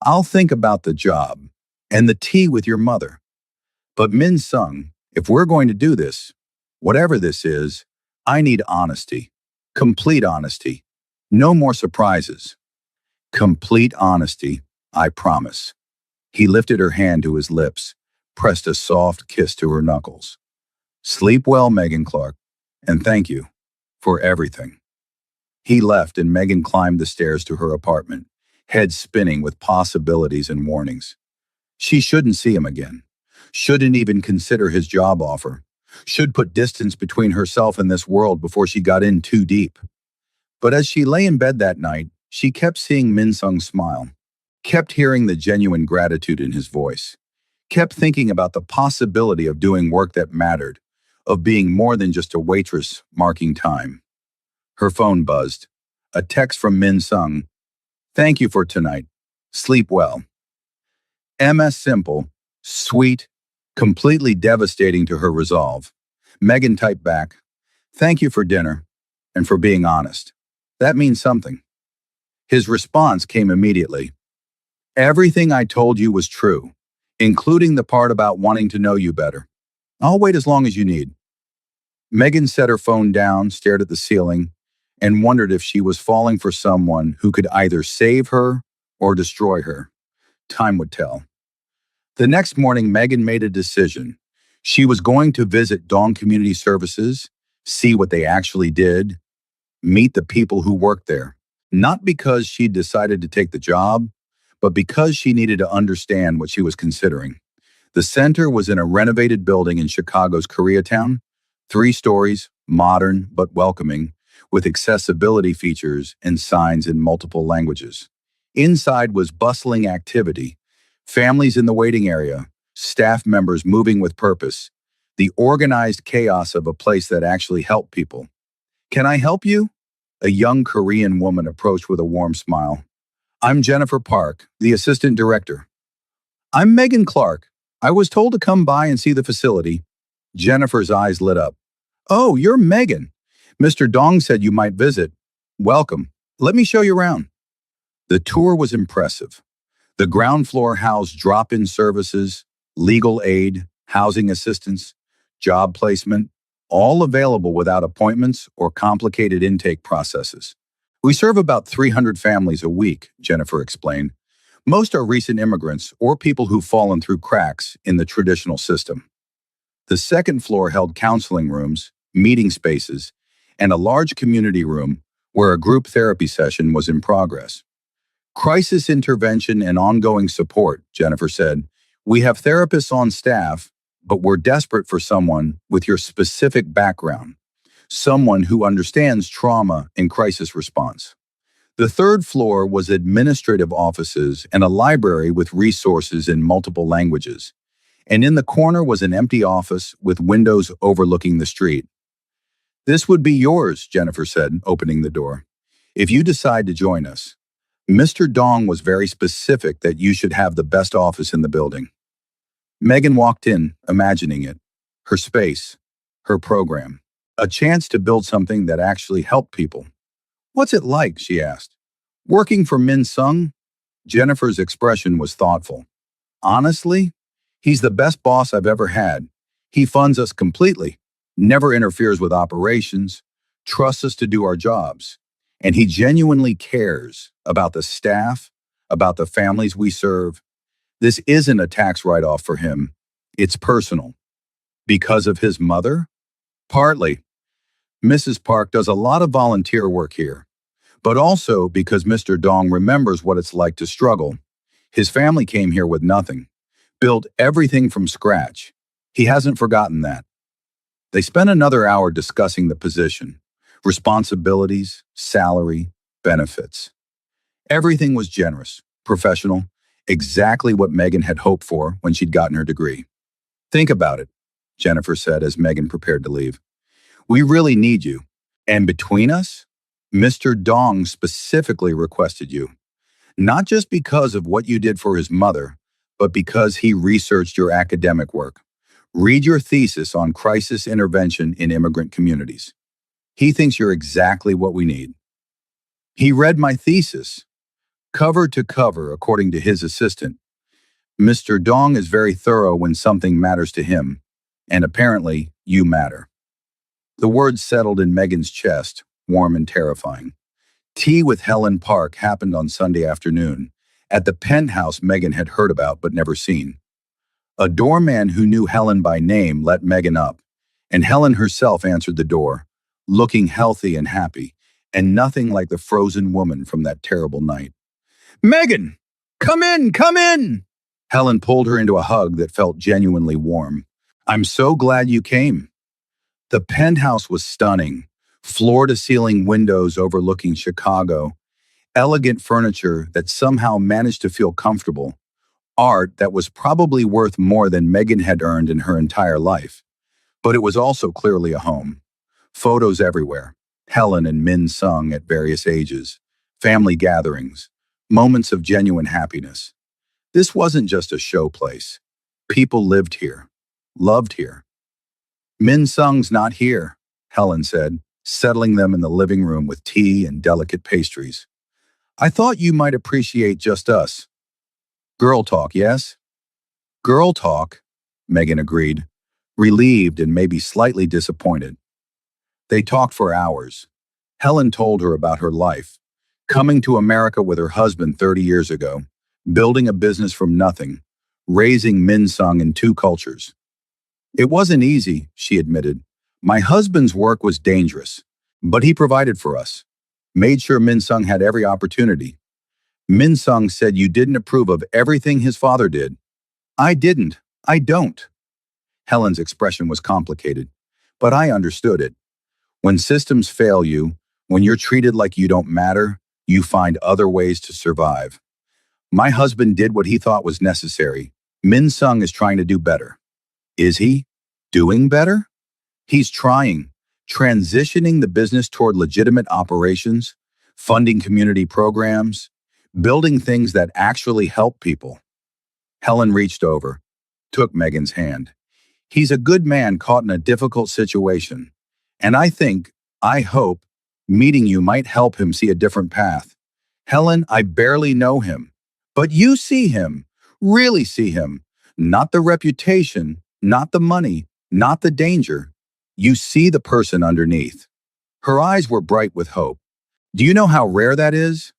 I'll think about the job and the tea with your mother. But Min Sung, if we're going to do this, whatever this is, I need honesty. Complete honesty. No more surprises. Complete honesty, I promise. He lifted her hand to his lips, pressed a soft kiss to her knuckles. Sleep well, Megan Clark, and thank you for everything. He left and Megan climbed the stairs to her apartment, head spinning with possibilities and warnings. She shouldn't see him again. Shouldn't even consider his job offer. Should put distance between herself and this world before she got in too deep. But as she lay in bed that night, she kept seeing Min Sung smile, kept hearing the genuine gratitude in his voice, kept thinking about the possibility of doing work that mattered, of being more than just a waitress marking time. Her phone buzzed. A text from Min Sung. Thank you for tonight. Sleep well. MS simple, sweet, completely devastating to her resolve. Megan typed back, thank you for dinner and for being honest. That means something. His response came immediately. Everything I told you was true, including the part about wanting to know you better. I'll wait as long as you need. Megan set her phone down, stared at the ceiling, and wondered if she was falling for someone who could either save her or destroy her. Time would tell. The next morning, Megan made a decision. She was going to visit Dong Community Services, see what they actually did, meet the people who worked there. Not because she decided to take the job, but because she needed to understand what she was considering. The center was in a renovated building in Chicago's Koreatown, 3 stories, modern but welcoming, with accessibility features and signs in multiple languages. Inside was bustling activity, families in the waiting area, staff members moving with purpose, the organized chaos of a place that actually helped people. Can I help you? A young Korean woman approached with a warm smile. I'm Jennifer Park, the assistant director. I'm Megan Clark. I was told to come by and see the facility. Jennifer's eyes lit up. Oh, you're Megan. Mr. Dong said you might visit. Welcome. Let me show you around. The tour was impressive. The ground floor housed drop-in services, legal aid, housing assistance, job placement, all available without appointments or complicated intake processes. We serve about 300 families a week, Jennifer explained. Most are recent immigrants or people who've fallen through cracks in the traditional system. The second floor held counseling rooms, meeting spaces, and a large community room where a group therapy session was in progress. Crisis intervention and ongoing support, Jennifer said. We have therapists on staff, but we're desperate for someone with your specific background, someone who understands trauma and crisis response. The third floor was administrative offices and a library with resources in multiple languages. And in the corner was an empty office with windows overlooking the street. This would be yours, Jennifer said, opening the door. If you decide to join us. Mr. Dong was very specific that you should have the best office in the building. Megan walked in, imagining it. Her space, her program. A chance to build something that actually helped people. What's it like, she asked. Working for Min Sung? Jennifer's expression was thoughtful. Honestly, he's the best boss I've ever had. He funds us completely. never interferes with operations, trusts us to do our jobs, and he genuinely cares about the staff, about the families we serve. This isn't a tax write-off for him. It's personal. Because of his mother? Partly. Mrs. Park does a lot of volunteer work here, but also because Mr. Dong remembers what it's like to struggle. His family came here with nothing, built everything from scratch. He hasn't forgotten that. They spent another hour discussing the position, responsibilities, salary, benefits. Everything was generous, professional, exactly what Megan had hoped for when she'd gotten her degree. Think about it, Jennifer said as Megan prepared to leave. We really need you. And between us, Mr. Dong specifically requested you. Not just because of what you did for his mother, but because he researched your academic work. Read your thesis on crisis intervention in immigrant communities. He thinks you're exactly what we need. He read my thesis, cover to cover, according to his assistant. Mr. Dong is very thorough when something matters to him, and apparently you matter. The words settled in Megan's chest, warm and terrifying. Tea with Helen Park happened on Sunday afternoon, at the penthouse Megan had heard about but never seen. A doorman who knew Helen by name let Megan up, and Helen herself answered the door, looking healthy and happy, and nothing like the frozen woman from that terrible night. "Megan! Come in, come in!" Helen pulled her into a hug that felt genuinely warm. "I'm so glad you came." The penthouse was stunning, floor-to-ceiling windows overlooking Chicago, elegant furniture that somehow managed to feel comfortable, art that was probably worth more than Megan had earned in her entire life. But it was also clearly a home. Photos everywhere, Helen and Min Sung at various ages, family gatherings, moments of genuine happiness. This wasn't just a show place. People lived here, loved here. "Min Sung's not here," Helen said, settling them in the living room with tea and delicate pastries. "I thought you might appreciate just us." "Girl talk, yes?" "Girl talk," Megan agreed, relieved and maybe slightly disappointed. They talked for hours. Helen told her about her life, coming to America with her husband 30 years ago, building a business from nothing, raising Min Sung in two cultures. "It wasn't easy," she admitted. "My husband's work was dangerous, but he provided for us, made sure Min Sung had every opportunity. Min Sung said you didn't approve of everything his father did." "I didn't. I don't." Helen's expression was complicated, but I understood it. When systems fail you, when you're treated like you don't matter, you find other ways to survive. My husband did what he thought was necessary. Min Sung is trying to do better. Is he? Doing better? He's trying, transitioning the business toward legitimate operations, funding community programs, building things that actually help people. Helen reached over, took Megan's hand. "He's a good man caught in a difficult situation, and I hope, meeting you might help him see a different path. Helen, I barely know him, but you see him, really see him. Not the reputation, not the money, not the danger. You see the person underneath." Her eyes were bright with hope. "Do you know how rare that is?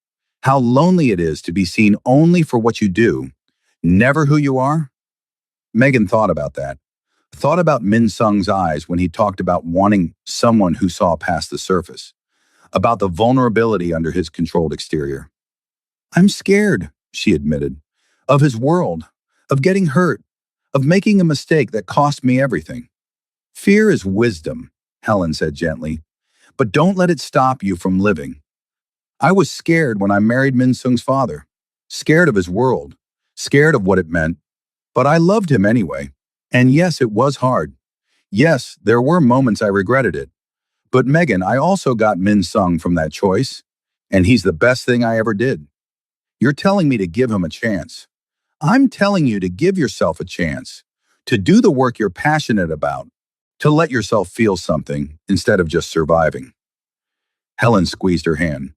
How lonely it is to be seen only for what you do, never who you are?" Megan thought about that. Thought about Min Sung's eyes when he talked about wanting someone who saw past the surface, about the vulnerability under his controlled exterior. "I'm scared," she admitted, "of his world, of getting hurt, of making a mistake that cost me everything." "Fear is wisdom," Helen said gently, "but don't let it stop you from living." I was scared when I married Min Sung's father, scared of his world, scared of what it meant, but I loved him anyway. And yes, it was hard. Yes, there were moments I regretted it. But Megan, I also got Min Sung from that choice, and he's the best thing I ever did. You're telling me to give him a chance. I'm telling you to give yourself a chance, to do the work you're passionate about, to let yourself feel something instead of just surviving. Helen squeezed her hand.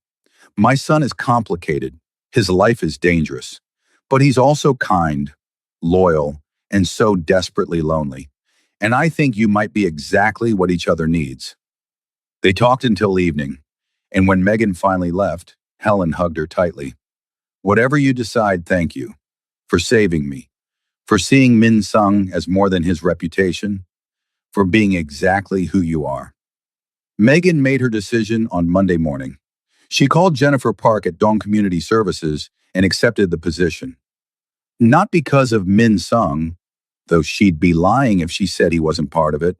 "My son is complicated. His life is dangerous. But he's also kind, loyal, and so desperately lonely. and I think you might be exactly what each other needs." They talked until evening, and when Megan finally left, Helen hugged her tightly. "Whatever you decide, thank you. For saving me. For seeing Min Sung as more than his reputation. For being exactly who you are." Megan made her decision on Monday morning. She called Jennifer Park at Dong Community Services and accepted the position. Not because of Min Sung, though she'd be lying if she said he wasn't part of it,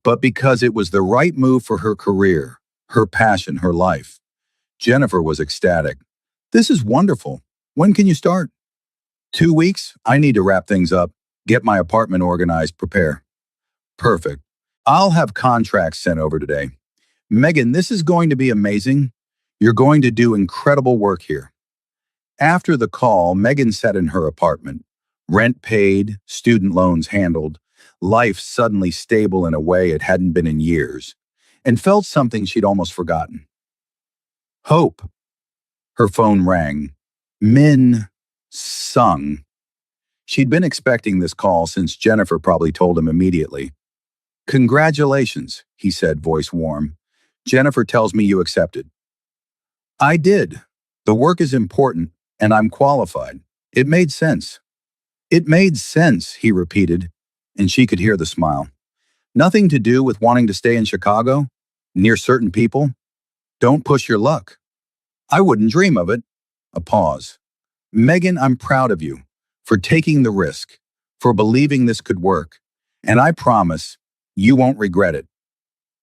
but because it was the right move for her career, her passion, her life. Jennifer was ecstatic. "This is wonderful. When can you start?" 2 weeks? I need to wrap things up, get my apartment organized, prepare." "Perfect. I'll have contracts sent over today." "Megan, this is going to be amazing. You're going to do incredible work here." After the call, Megan sat in her apartment. Rent paid, student loans handled, life suddenly stable in a way it hadn't been in years, and felt something she'd almost forgotten. Hope. Her phone rang. Min Sung. She'd been expecting this call since Jennifer probably told him immediately. "Congratulations," he said, voice warm. "Jennifer tells me you accepted." "I did. The work is important, and I'm qualified. It made sense." "It made sense," he repeated, and she could hear the smile. "Nothing to do with wanting to stay in Chicago? Near certain people? Don't push your luck." "I wouldn't dream of it." A pause. "Megan, I'm proud of you for taking the risk, for believing this could work, and I promise you won't regret it.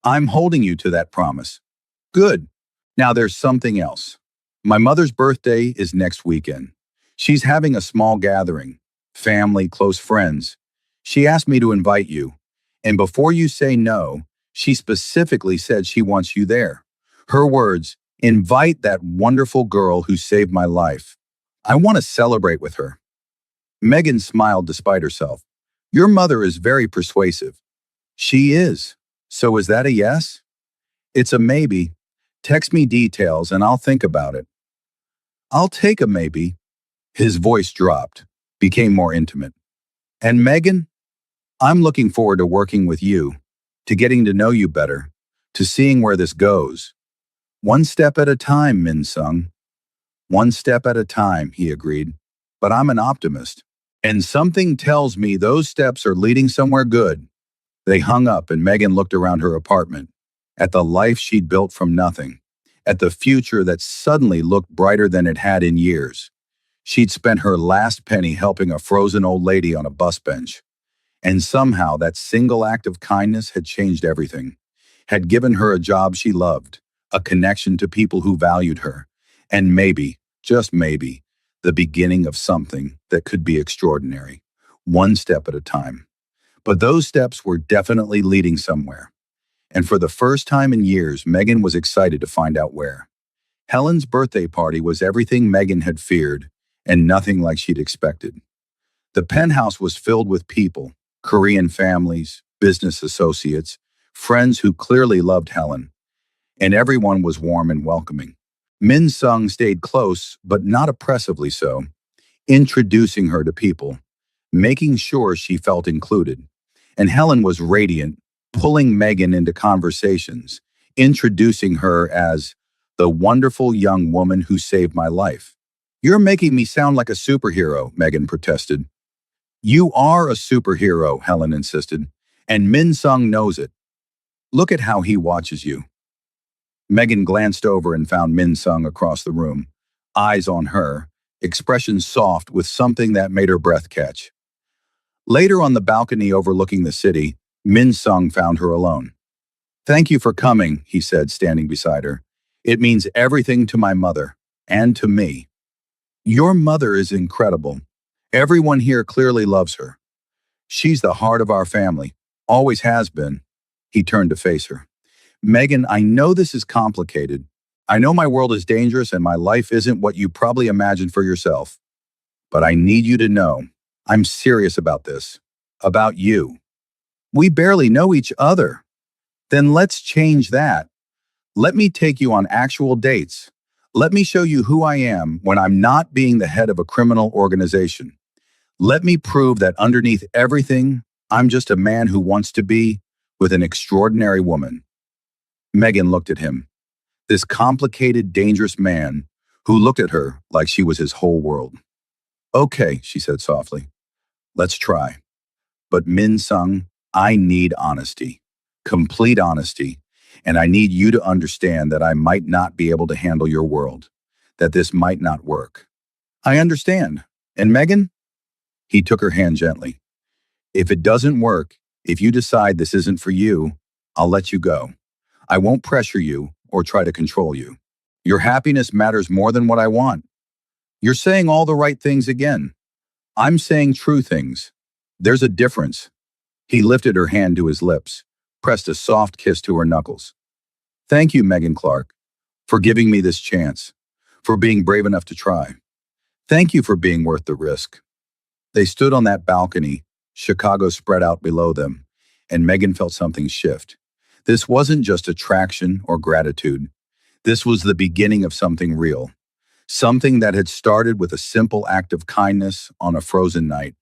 I'm holding you to that promise." "Good. Now there's something else. My mother's birthday is next weekend. She's having a small gathering, family, close friends. She asked me to invite you, and before you say no, she specifically said she wants you there. Her words, invite that wonderful girl who saved my life. I want to celebrate with her." Megan smiled despite herself. "Your mother is very persuasive." "She is. So is that a yes?" "It's a maybe. Text me details and I'll think about it." "I'll take a maybe." His voice dropped, became more intimate. "And Megan, I'm looking forward to working with you, to getting to know you better, to seeing where this goes. One step at a time, Min Sung." "One step at a time," he agreed. "But I'm an optimist. And something tells me those steps are leading somewhere good." They hung up and Megan looked around her apartment, at the life she'd built from nothing, at the future that suddenly looked brighter than it had in years. She'd spent her last penny helping a frozen old lady on a bus bench. And somehow that single act of kindness had changed everything, had given her a job she loved, a connection to people who valued her, and maybe, just maybe, the beginning of something that could be extraordinary, one step at a time. But those steps were definitely leading somewhere. And for the first time in years, Megan was excited to find out where. Helen's birthday party was everything Megan had feared, and nothing like she'd expected. The penthouse was filled with people, Korean families, business associates, friends who clearly loved Helen, and everyone was warm and welcoming. Min Sung stayed close, but not oppressively so, introducing her to people, making sure she felt included. And Helen was radiant, pulling Megan into conversations, introducing her as the wonderful young woman who saved my life. "You're making me sound like a superhero," Megan protested. "You are a superhero," Helen insisted, "and Min Sung knows it. Look at how he watches you." Megan glanced over and found Min Sung across the room, eyes on her, expression soft with something that made her breath catch. Later on the balcony overlooking the city, Min Sung found her alone. "Thank you for coming," he said, standing beside her. "It means everything to my mother, and to me. Your mother is incredible. Everyone here clearly loves her. She's the heart of our family, always has been." He turned to face her. "Megan, I know this is complicated. I know my world is dangerous and my life isn't what you probably imagined for yourself. But I need you to know, I'm serious about this. About you. We barely know each other. Then let's change that. Let me take you on actual dates. Let me show you who I am when I'm not being the head of a criminal organization. Let me prove that underneath everything, I'm just a man who wants to be with an extraordinary woman. Megan looked at him, this complicated, dangerous man who looked at her like she was his whole world. Okay, she said softly, let's try. But Min Sung, I need honesty, complete honesty, and I need you to understand that I might not be able to handle your world, that this might not work. I understand. And Megan? He took her hand gently. If it doesn't work, if you decide this isn't for you, I'll let you go. I won't pressure you or try to control you. Your happiness matters more than what I want. You're saying all the right things again. I'm saying true things. There's a difference. He lifted her hand to his lips, pressed a soft kiss to her knuckles. Thank you, Megan Clark, for giving me this chance, for being brave enough to try. Thank you for being worth the risk. They stood on that balcony, Chicago spread out below them, and Megan felt something shift. This wasn't just attraction or gratitude. This was the beginning of something real, something that had started with a simple act of kindness on a frozen night.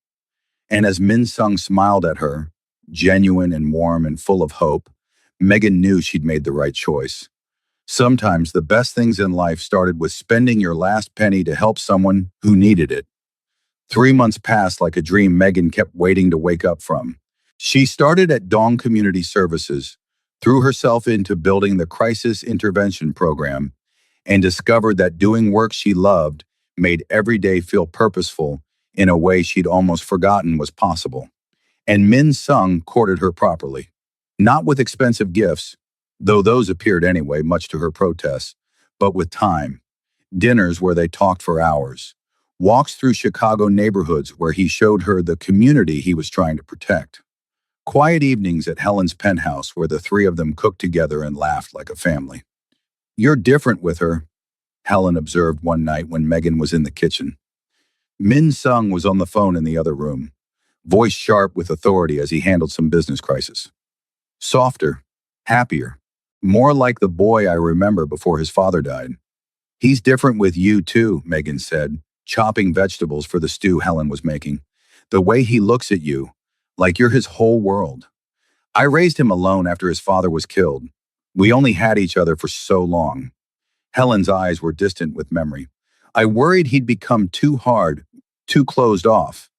And as Min Sung smiled at her, genuine and warm and full of hope, Megan knew she'd made the right choice. Sometimes the best things in life started with spending your last penny to help someone who needed it. 3 months passed like a dream Megan kept waiting to wake up from. She started at Dong Community Services, threw herself into building the Crisis Intervention Program, and discovered that doing work she loved made every day feel purposeful in a way she'd almost forgotten was possible. And Min Sung courted her properly. Not with expensive gifts, though those appeared anyway, much to her protests, but with time. Dinners where they talked for hours. Walks through Chicago neighborhoods where he showed her the community he was trying to protect. Quiet evenings at Helen's penthouse where the three of them cooked together and laughed like a family. You're different with her, Helen observed one night when Megan was in the kitchen. Min Sung was on the phone in the other room, voice sharp with authority as he handled some business crisis. Softer, happier, more like the boy I remember before his father died. He's different with you too, Megan said, chopping vegetables for the stew Helen was making. The way he looks at you, like you're his whole world. I raised him alone after his father was killed. We only had each other for so long. Helen's eyes were distant with memory. I worried he'd become too hard, too closed off.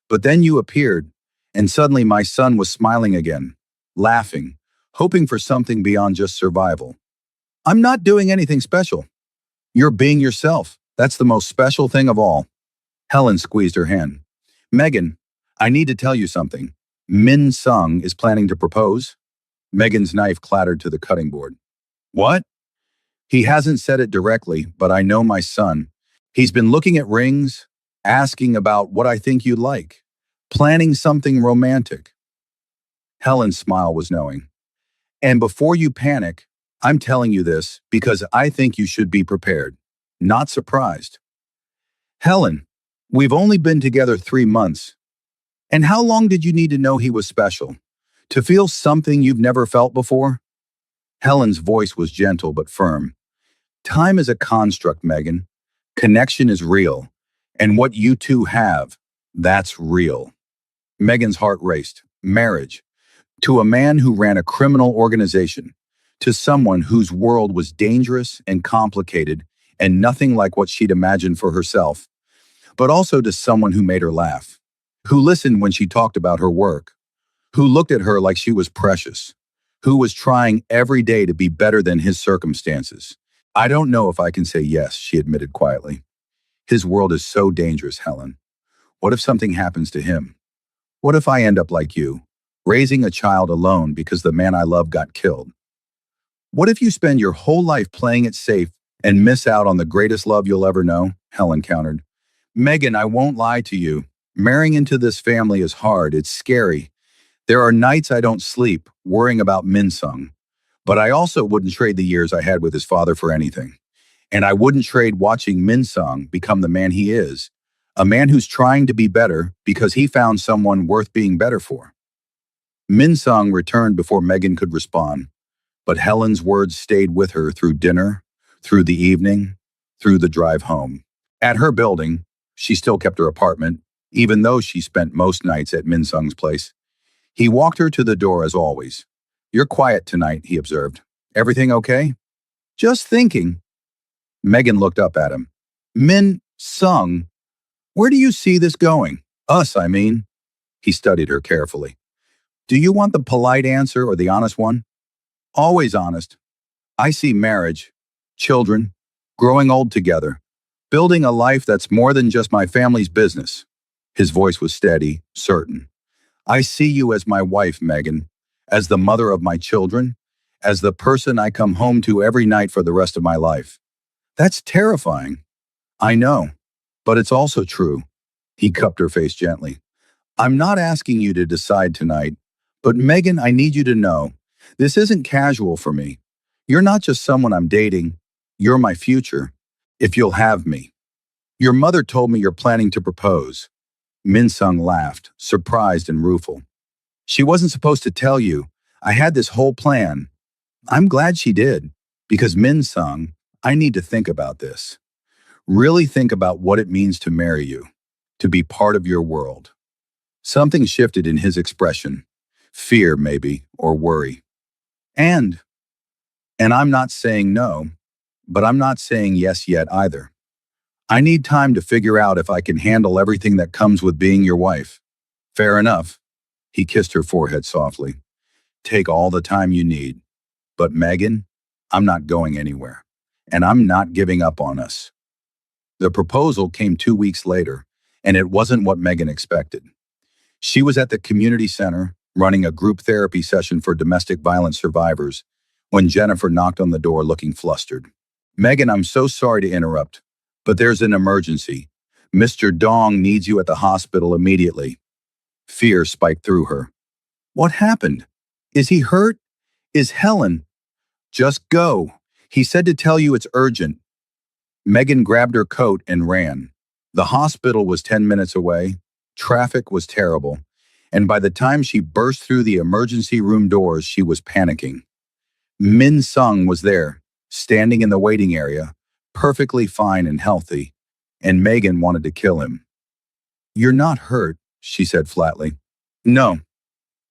But then you appeared, and suddenly my son was smiling again, laughing, hoping for something beyond just survival. I'm not doing anything special. You're being yourself. That's the most special thing of all. Helen squeezed her hand. Megan, I need to tell you something. Min Sung is planning to propose. Megan's knife clattered to the cutting board. What? He hasn't said it directly, but I know my son. He's been looking at rings, asking about what I think you'd like, planning something romantic. Helen's smile was knowing. And before you panic, I'm telling you this because I think you should be prepared, not surprised. Helen, we've only been together 3 months. And how long did you need to know he was special? To feel something you've never felt before? Helen's voice was gentle but firm. Time is a construct, Megan. Connection is real. And what you two have, that's real. Megan's heart raced. Marriage. To a man who ran a criminal organization. To someone whose world was dangerous and complicated and nothing like what she'd imagined for herself. But also to someone who made her laugh. Who listened when she talked about her work. Who looked at her like she was precious. Who was trying every day to be better than his circumstances. I don't know if I can say yes, she admitted quietly. His world is so dangerous, Helen. What if something happens to him? What if I end up like you, raising a child alone because the man I love got killed? What if you spend your whole life playing it safe and miss out on the greatest love you'll ever know? Helen countered. Megan, I won't lie to you. Marrying into this family is hard. It's scary. There are nights I don't sleep, worrying about Min Sung. But I also wouldn't trade the years I had with his father for anything. And I wouldn't trade watching Min Sung become the man he is, a man who's trying to be better because he found someone worth being better for. Min Sung returned before Megan could respond, but Helen's words stayed with her through dinner, through the evening, through the drive home. At her building, she still kept her apartment, even though she spent most nights at Min Sung's place. He walked her to the door as always. You're quiet tonight, he observed. Everything okay? Just thinking. Megan looked up at him. Min Sung, where do you see this going? Us, I mean. He studied her carefully. Do you want the polite answer or the honest one? Always honest. I see marriage, children, growing old together, building a life that's more than just my family's business. His voice was steady, certain. I see you as my wife, Megan, as the mother of my children, as the person I come home to every night for the rest of my life. That's terrifying. I know, but it's also true. He cupped her face gently. I'm not asking you to decide tonight, but Megan, I need you to know, this isn't casual for me. You're not just someone I'm dating. You're my future, if you'll have me. Your mother told me you're planning to propose. Min Sung laughed, surprised and rueful. She wasn't supposed to tell you. I had this whole plan. I'm glad she did, because Min Sung, I need to think about this. Really think about what it means to marry you, to be part of your world. Something shifted in his expression. Fear, maybe, or worry. And I'm not saying no, but I'm not saying yes yet either. I need time to figure out if I can handle everything that comes with being your wife. Fair enough. He kissed her forehead softly. Take all the time you need. But Megan, I'm not going anywhere. And I'm not giving up on us. The proposal came 2 weeks later, and it wasn't what Megan expected. She was at the community center, running a group therapy session for domestic violence survivors, when Jennifer knocked on the door looking flustered. Megan, I'm so sorry to interrupt, but there's an emergency. Mr. Dong needs you at the hospital immediately. Fear spiked through her. What happened? Is he hurt? Is Helen? Just go. He said to tell you it's urgent. Megan grabbed her coat and ran. The hospital was 10 minutes away. Traffic was terrible. And by the time she burst through the emergency room doors, she was panicking. Min Sung was there, standing in the waiting area, perfectly fine and healthy, and Megan wanted to kill him. You're not hurt, she said flatly. No.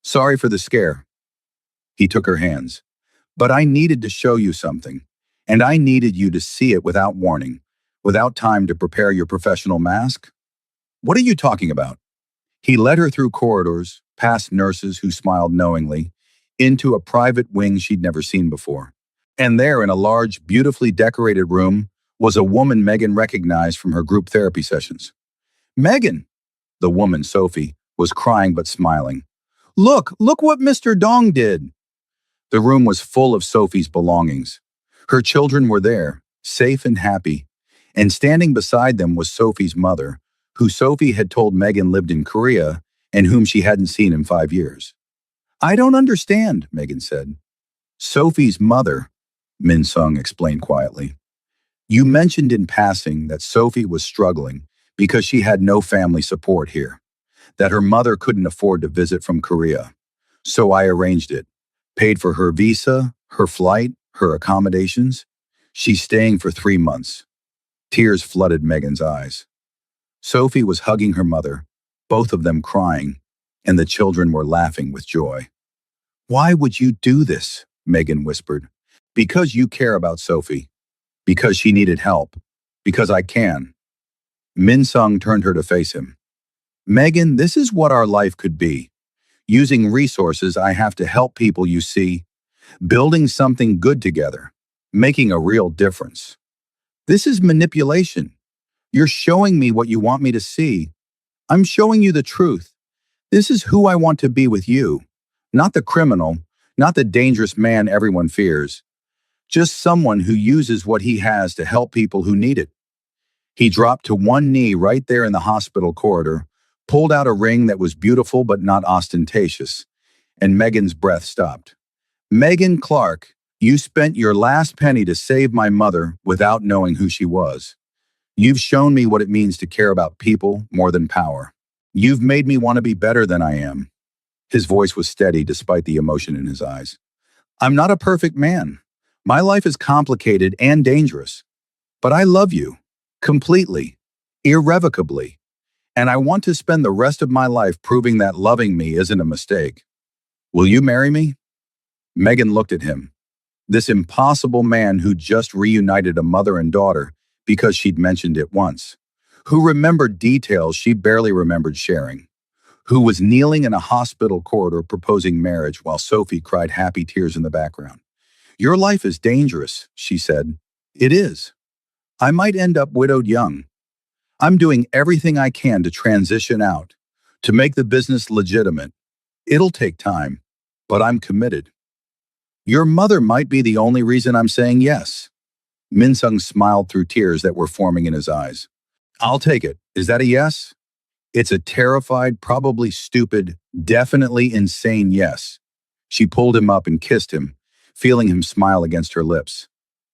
Sorry for the scare. He took her hands. But I needed to show you something, and I needed you to see it without warning, without time to prepare your professional mask. What are you talking about? He led her through corridors, past nurses who smiled knowingly, into a private wing she'd never seen before. And there, in a large, beautifully decorated room, was a woman Megan recognized from her group therapy sessions. Megan! The woman, Sophie, was crying but smiling. Look what Mr. Dong did! The room was full of Sophie's belongings. Her children were there, safe and happy, and standing beside them was Sophie's mother, who Sophie had told Megan lived in Korea and whom she hadn't seen in 5 years. I don't understand, Megan said. Sophie's mother, Min Sung explained quietly. You mentioned in passing that Sophie was struggling because she had no family support here, that her mother couldn't afford to visit from Korea. So I arranged it, paid for her visa, her flight, her accommodations. She's staying for 3 months. Tears flooded Megan's eyes. Sophie was hugging her mother, both of them crying, and the children were laughing with joy. Why would you do this? Megan whispered. Because you care about Sophie. Because she needed help. Because I can. Min Sung turned her to face him. Megan, this is what our life could be. Using resources I have to help people you see. Building something good together. Making a real difference. This is manipulation. You're showing me what you want me to see. I'm showing you the truth. This is who I want to be with you. Not the criminal, not the dangerous man everyone fears. Just someone who uses what he has to help people who need it. He dropped to one knee right there in the hospital corridor, pulled out a ring that was beautiful but not ostentatious, and Megan's breath stopped. Megan Clark, you spent your last penny to save my mother without knowing who she was. You've shown me what it means to care about people more than power. You've made me want to be better than I am. His voice was steady despite the emotion in his eyes. I'm not a perfect man. My life is complicated and dangerous. But I love you. Completely. Irrevocably. And I want to spend the rest of my life proving that loving me isn't a mistake. Will you marry me? Megan looked at him, this impossible man who just reunited a mother and daughter because she'd mentioned it once, who remembered details she barely remembered sharing, who was kneeling in a hospital corridor proposing marriage while Sophie cried happy tears in the background. Your life is dangerous, she said. It is. I might end up widowed young. I'm doing everything I can to transition out, to make the business legitimate. It'll take time, but I'm committed. Your mother might be the only reason I'm saying yes. Minsung smiled through tears that were forming in his eyes. I'll take it. Is that a yes? It's a terrified, probably stupid, definitely insane yes. She pulled him up and kissed him, feeling him smile against her lips.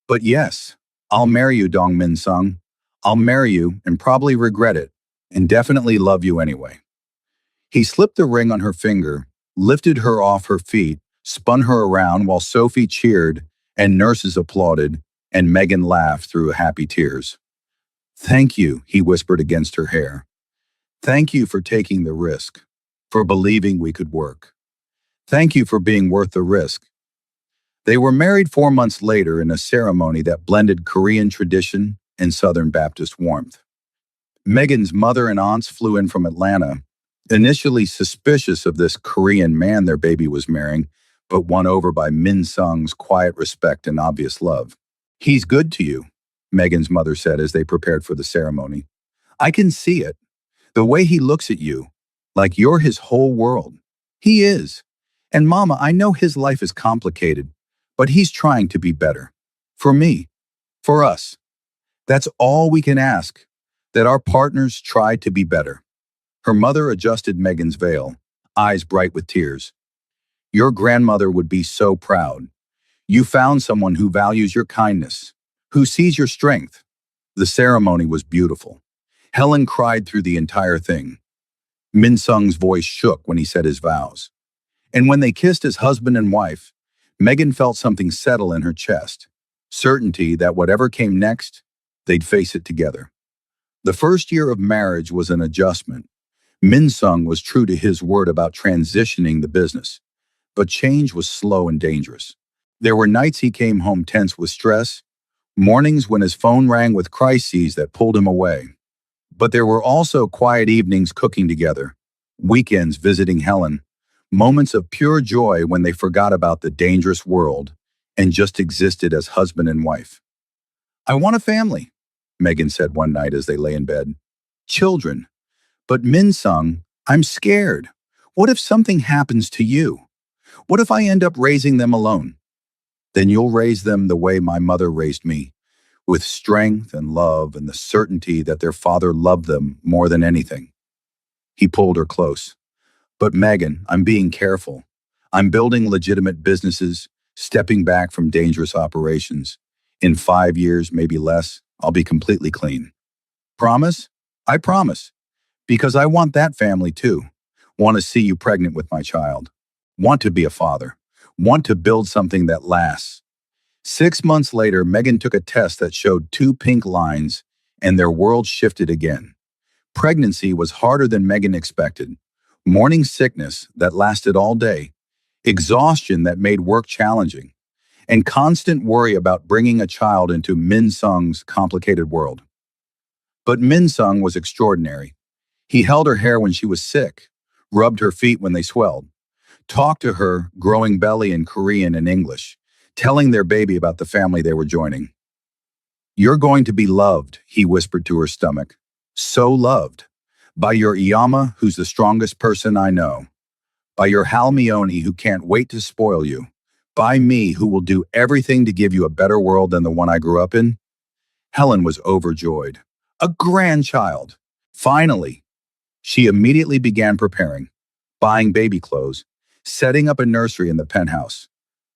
But yes, I'll marry you, Dong Minsung. I'll marry you and probably regret it, and definitely love you anyway. He slipped the ring on her finger, lifted her off her feet, spun her around while Sophie cheered and nurses applauded, and Megan laughed through happy tears. Thank you, he whispered against her hair. Thank you for taking the risk, for believing we could work. Thank you for being worth the risk. They were married 4 months later in a ceremony that blended Korean tradition and Southern Baptist warmth. Megan's mother and aunts flew in from Atlanta, initially suspicious of this Korean man their baby was marrying, but won over by Min Sung's quiet respect and obvious love. He's good to you, Megan's mother said as they prepared for the ceremony. I can see it. The way he looks at you, like you're his whole world. He is. And Mama, I know his life is complicated, but he's trying to be better. For me. For us. That's all we can ask, that our partners try to be better. Her mother adjusted Megan's veil, eyes bright with tears. Your grandmother would be so proud. You found someone who values your kindness, who sees your strength. The ceremony was beautiful. Helen cried through the entire thing. Min Sung's voice shook when he said his vows. And when they kissed as husband and wife, Megan felt something settle in her chest, certainty that whatever came next, they'd face it together. The first year of marriage was an adjustment. Min Sung was true to his word about transitioning the business, but change was slow and dangerous. There were nights he came home tense with stress, mornings when his phone rang with crises that pulled him away. But there were also quiet evenings cooking together, weekends visiting Helen, moments of pure joy when they forgot about the dangerous world and just existed as husband and wife. I want a family, Megan said one night as they lay in bed. Children. But Min Sung, I'm scared. What if something happens to you? What if I end up raising them alone? Then you'll raise them the way my mother raised me, with strength and love and the certainty that their father loved them more than anything. He pulled her close. But Megan, I'm being careful. I'm building legitimate businesses, stepping back from dangerous operations. In 5 years, maybe less, I'll be completely clean. Promise? I promise. Because I want that family too. Want to see you pregnant with my child. Want to be a father. Want to build something that lasts. 6 months later, Megan took a test that showed 2 pink lines, and their world shifted again. Pregnancy was harder than Megan expected. Morning sickness that lasted all day, exhaustion that made work challenging, and constant worry about bringing a child into Min Sung's complicated world. But Min Sung was extraordinary. He held her hair when she was sick, rubbed her feet when they swelled, talked to her, growing belly in Korean and English, telling their baby about the family they were joining. You're going to be loved, he whispered to her stomach. So loved. By your Iyama, who's the strongest person I know. By your Halmione, who can't wait to spoil you. By me, who will do everything to give you a better world than the one I grew up in. Helen was overjoyed. A grandchild. Finally. She immediately began preparing, buying baby clothes, setting up a nursery in the penthouse,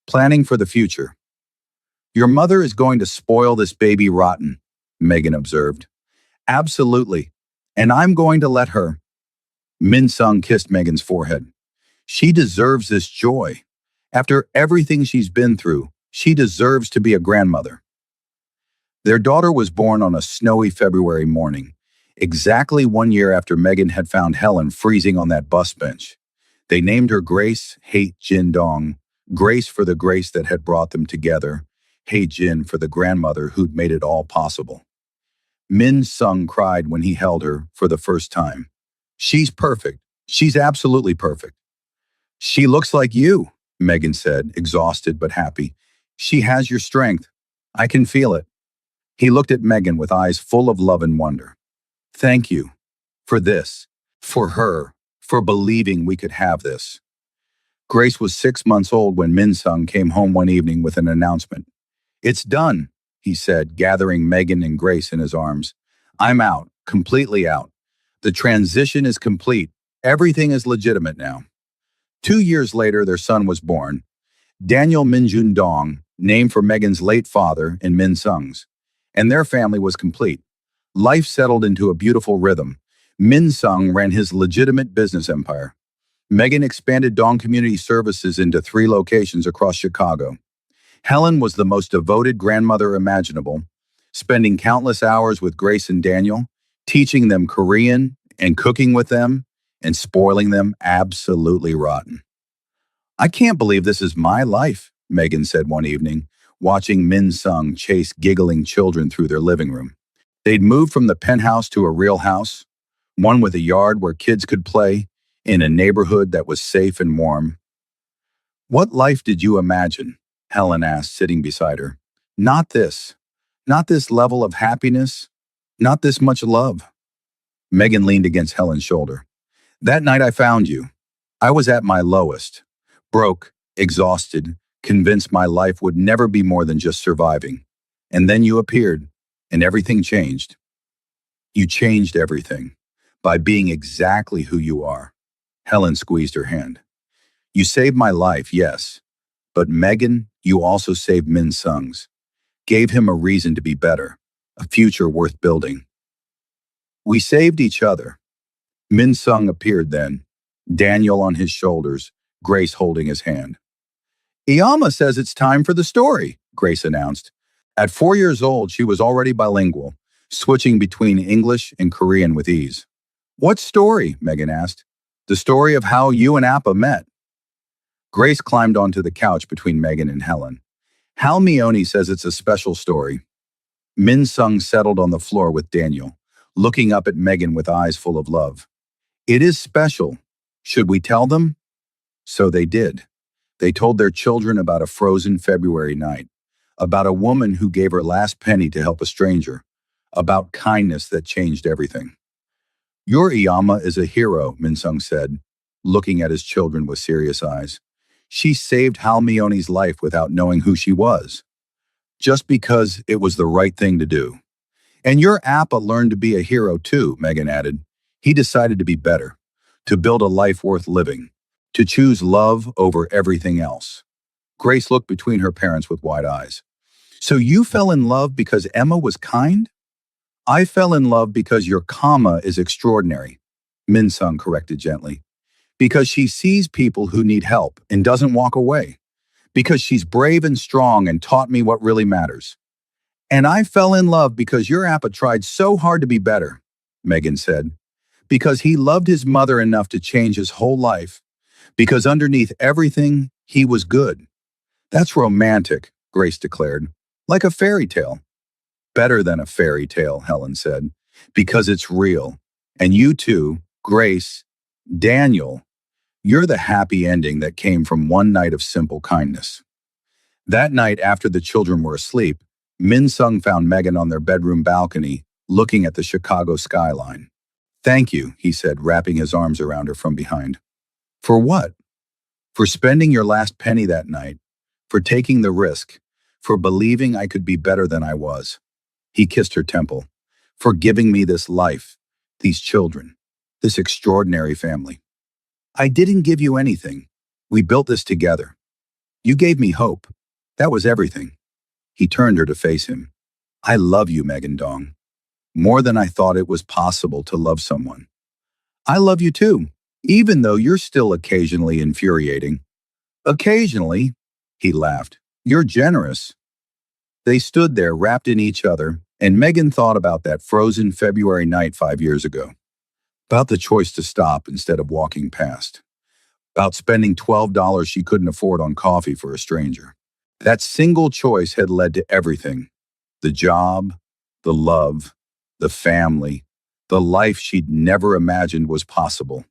planning for the future. Your mother is going to spoil this baby rotten, Megan observed. Absolutely. And I'm going to let her. Min Sung kissed Megan's forehead. She deserves this joy. After everything she's been through, she deserves to be a grandmother. Their daughter was born on a snowy February morning, exactly 1 year after Megan had found Helen freezing on that bus bench. They named her Grace Hate Jin Dong, Grace for the grace that had brought them together, Hate Jin for the grandmother who'd made it all possible. Min Sung cried when he held her for the first time. She's perfect. She's absolutely perfect. She looks like you, Megan said, exhausted but happy. She has your strength. I can feel it. He looked at Megan with eyes full of love and wonder. Thank you. For this. For her. For believing we could have this. Grace was 6 months old when Min Sung came home one evening with an announcement. It's done, he said, gathering Megan and Grace in his arms. I'm out, completely out. The transition is complete. Everything is legitimate now. 2 years later, their son was born, Daniel Minjun Dong, named for Megan's late father and Min Sung's. And their family was complete. Life settled into a beautiful rhythm. Min Sung ran his legitimate business empire. Megan expanded Dong Community Services into 3 locations across Chicago. Helen was the most devoted grandmother imaginable, spending countless hours with Grace and Daniel, teaching them Korean and cooking with them, and spoiling them absolutely rotten. I can't believe this is my life, Megan said one evening, watching Min Sung chase giggling children through their living room. They'd moved from the penthouse to a real house, one with a yard where kids could play, in a neighborhood that was safe and warm. What life did you imagine? Helen asked, sitting beside her. Not this. Not this level of happiness. Not this much love. Megan leaned against Helen's shoulder. That night I found you. I was at my lowest. Broke, exhausted, convinced my life would never be more than just surviving. And then you appeared, and everything changed. You changed everything by being exactly who you are. Helen squeezed her hand. You saved my life, yes. But Megan, you also saved Min Sung's. Gave him a reason to be better, a future worth building. We saved each other. Min Sung appeared then, Daniel on his shoulders, Grace holding his hand. Iyama says it's time for the story, Grace announced. At 4 years old, she was already bilingual, switching between English and Korean with ease. What story? Megan asked. The story of how you and Appa met. Grace climbed onto the couch between Megan and Helen. Hal Mione says it's a special story. Min Sung settled on the floor with Daniel, looking up at Megan with eyes full of love. It is special. Should we tell them? So they did. They told their children about a frozen February night, about a woman who gave her last penny to help a stranger, about kindness that changed everything. Your Iyama is a hero, Min Sung said, looking at his children with serious eyes. She saved Hal Mione's life without knowing who she was, just because it was the right thing to do. And your Appa learned to be a hero too, Megan added. He decided to be better, to build a life worth living, to choose love over everything else. Grace looked between her parents with wide eyes. So you fell in love because Emma was kind? I fell in love because your karma is extraordinary, Min Sung corrected gently. Because she sees people who need help and doesn't walk away. Because she's brave and strong and taught me what really matters. And I fell in love because your Appa tried so hard to be better, Megan said. Because he loved his mother enough to change his whole life. Because underneath everything, he was good. That's romantic, Grace declared. Like a fairy tale. Better than a fairy tale, Helen said. Because it's real. And you too, Grace, Daniel, you're the happy ending that came from one night of simple kindness. That night, after the children were asleep, Min Sung found Megan on their bedroom balcony, looking at the Chicago skyline. Thank you, he said, wrapping his arms around her from behind. For what? For spending your last penny that night, for taking the risk, for believing I could be better than I was. He kissed her temple. For giving me this life, these children, this extraordinary family. I didn't give you anything. We built this together. You gave me hope. That was everything. He turned her to face him. I love you, Megan Dong. More than I thought it was possible to love someone. I love you too, even though you're still occasionally infuriating. Occasionally, he laughed. You're generous. They stood there wrapped in each other, and Megan thought about that frozen February night 5 years ago. About the choice to stop instead of walking past. about spending $12 she couldn't afford on coffee for a stranger. That single choice had led to everything: the job, the love, the family, the life she'd never imagined was possible.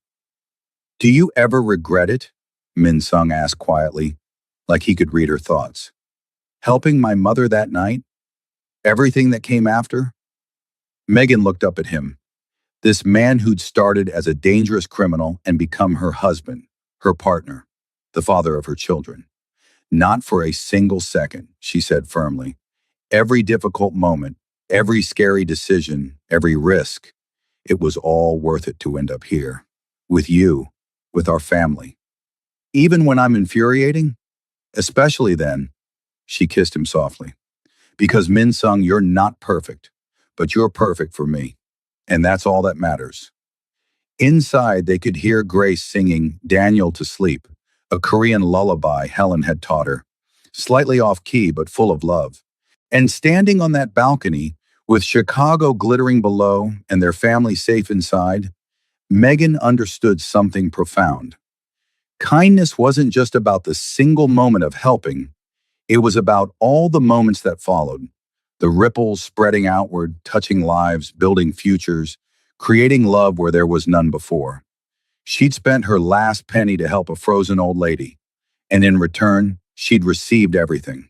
Do you ever regret it? Min Sung asked quietly, like he could read her thoughts. Helping my mother that night? Everything that came after? Megan looked up at him. This man who'd started as a dangerous criminal and become her husband, her partner, the father of her children. Not for a single second, she said firmly. Every difficult moment, every scary decision, every risk, it was all worth it to end up here. With you, with our family. Even when I'm infuriating, especially then, she kissed him softly. Because Min Sung, you're not perfect, but you're perfect for me. And that's all that matters. Inside, they could hear Grace singing Daniel to Sleep, a Korean lullaby Helen had taught her, slightly off key but full of love. And standing on that balcony, with Chicago glittering below and their family safe inside, Megan understood something profound. Kindness wasn't just about the single moment of helping, it was about all the moments that followed. The ripples spreading outward, touching lives, building futures, creating love where there was none before. She'd spent her last penny to help a frozen old lady, and in return, she'd received everything.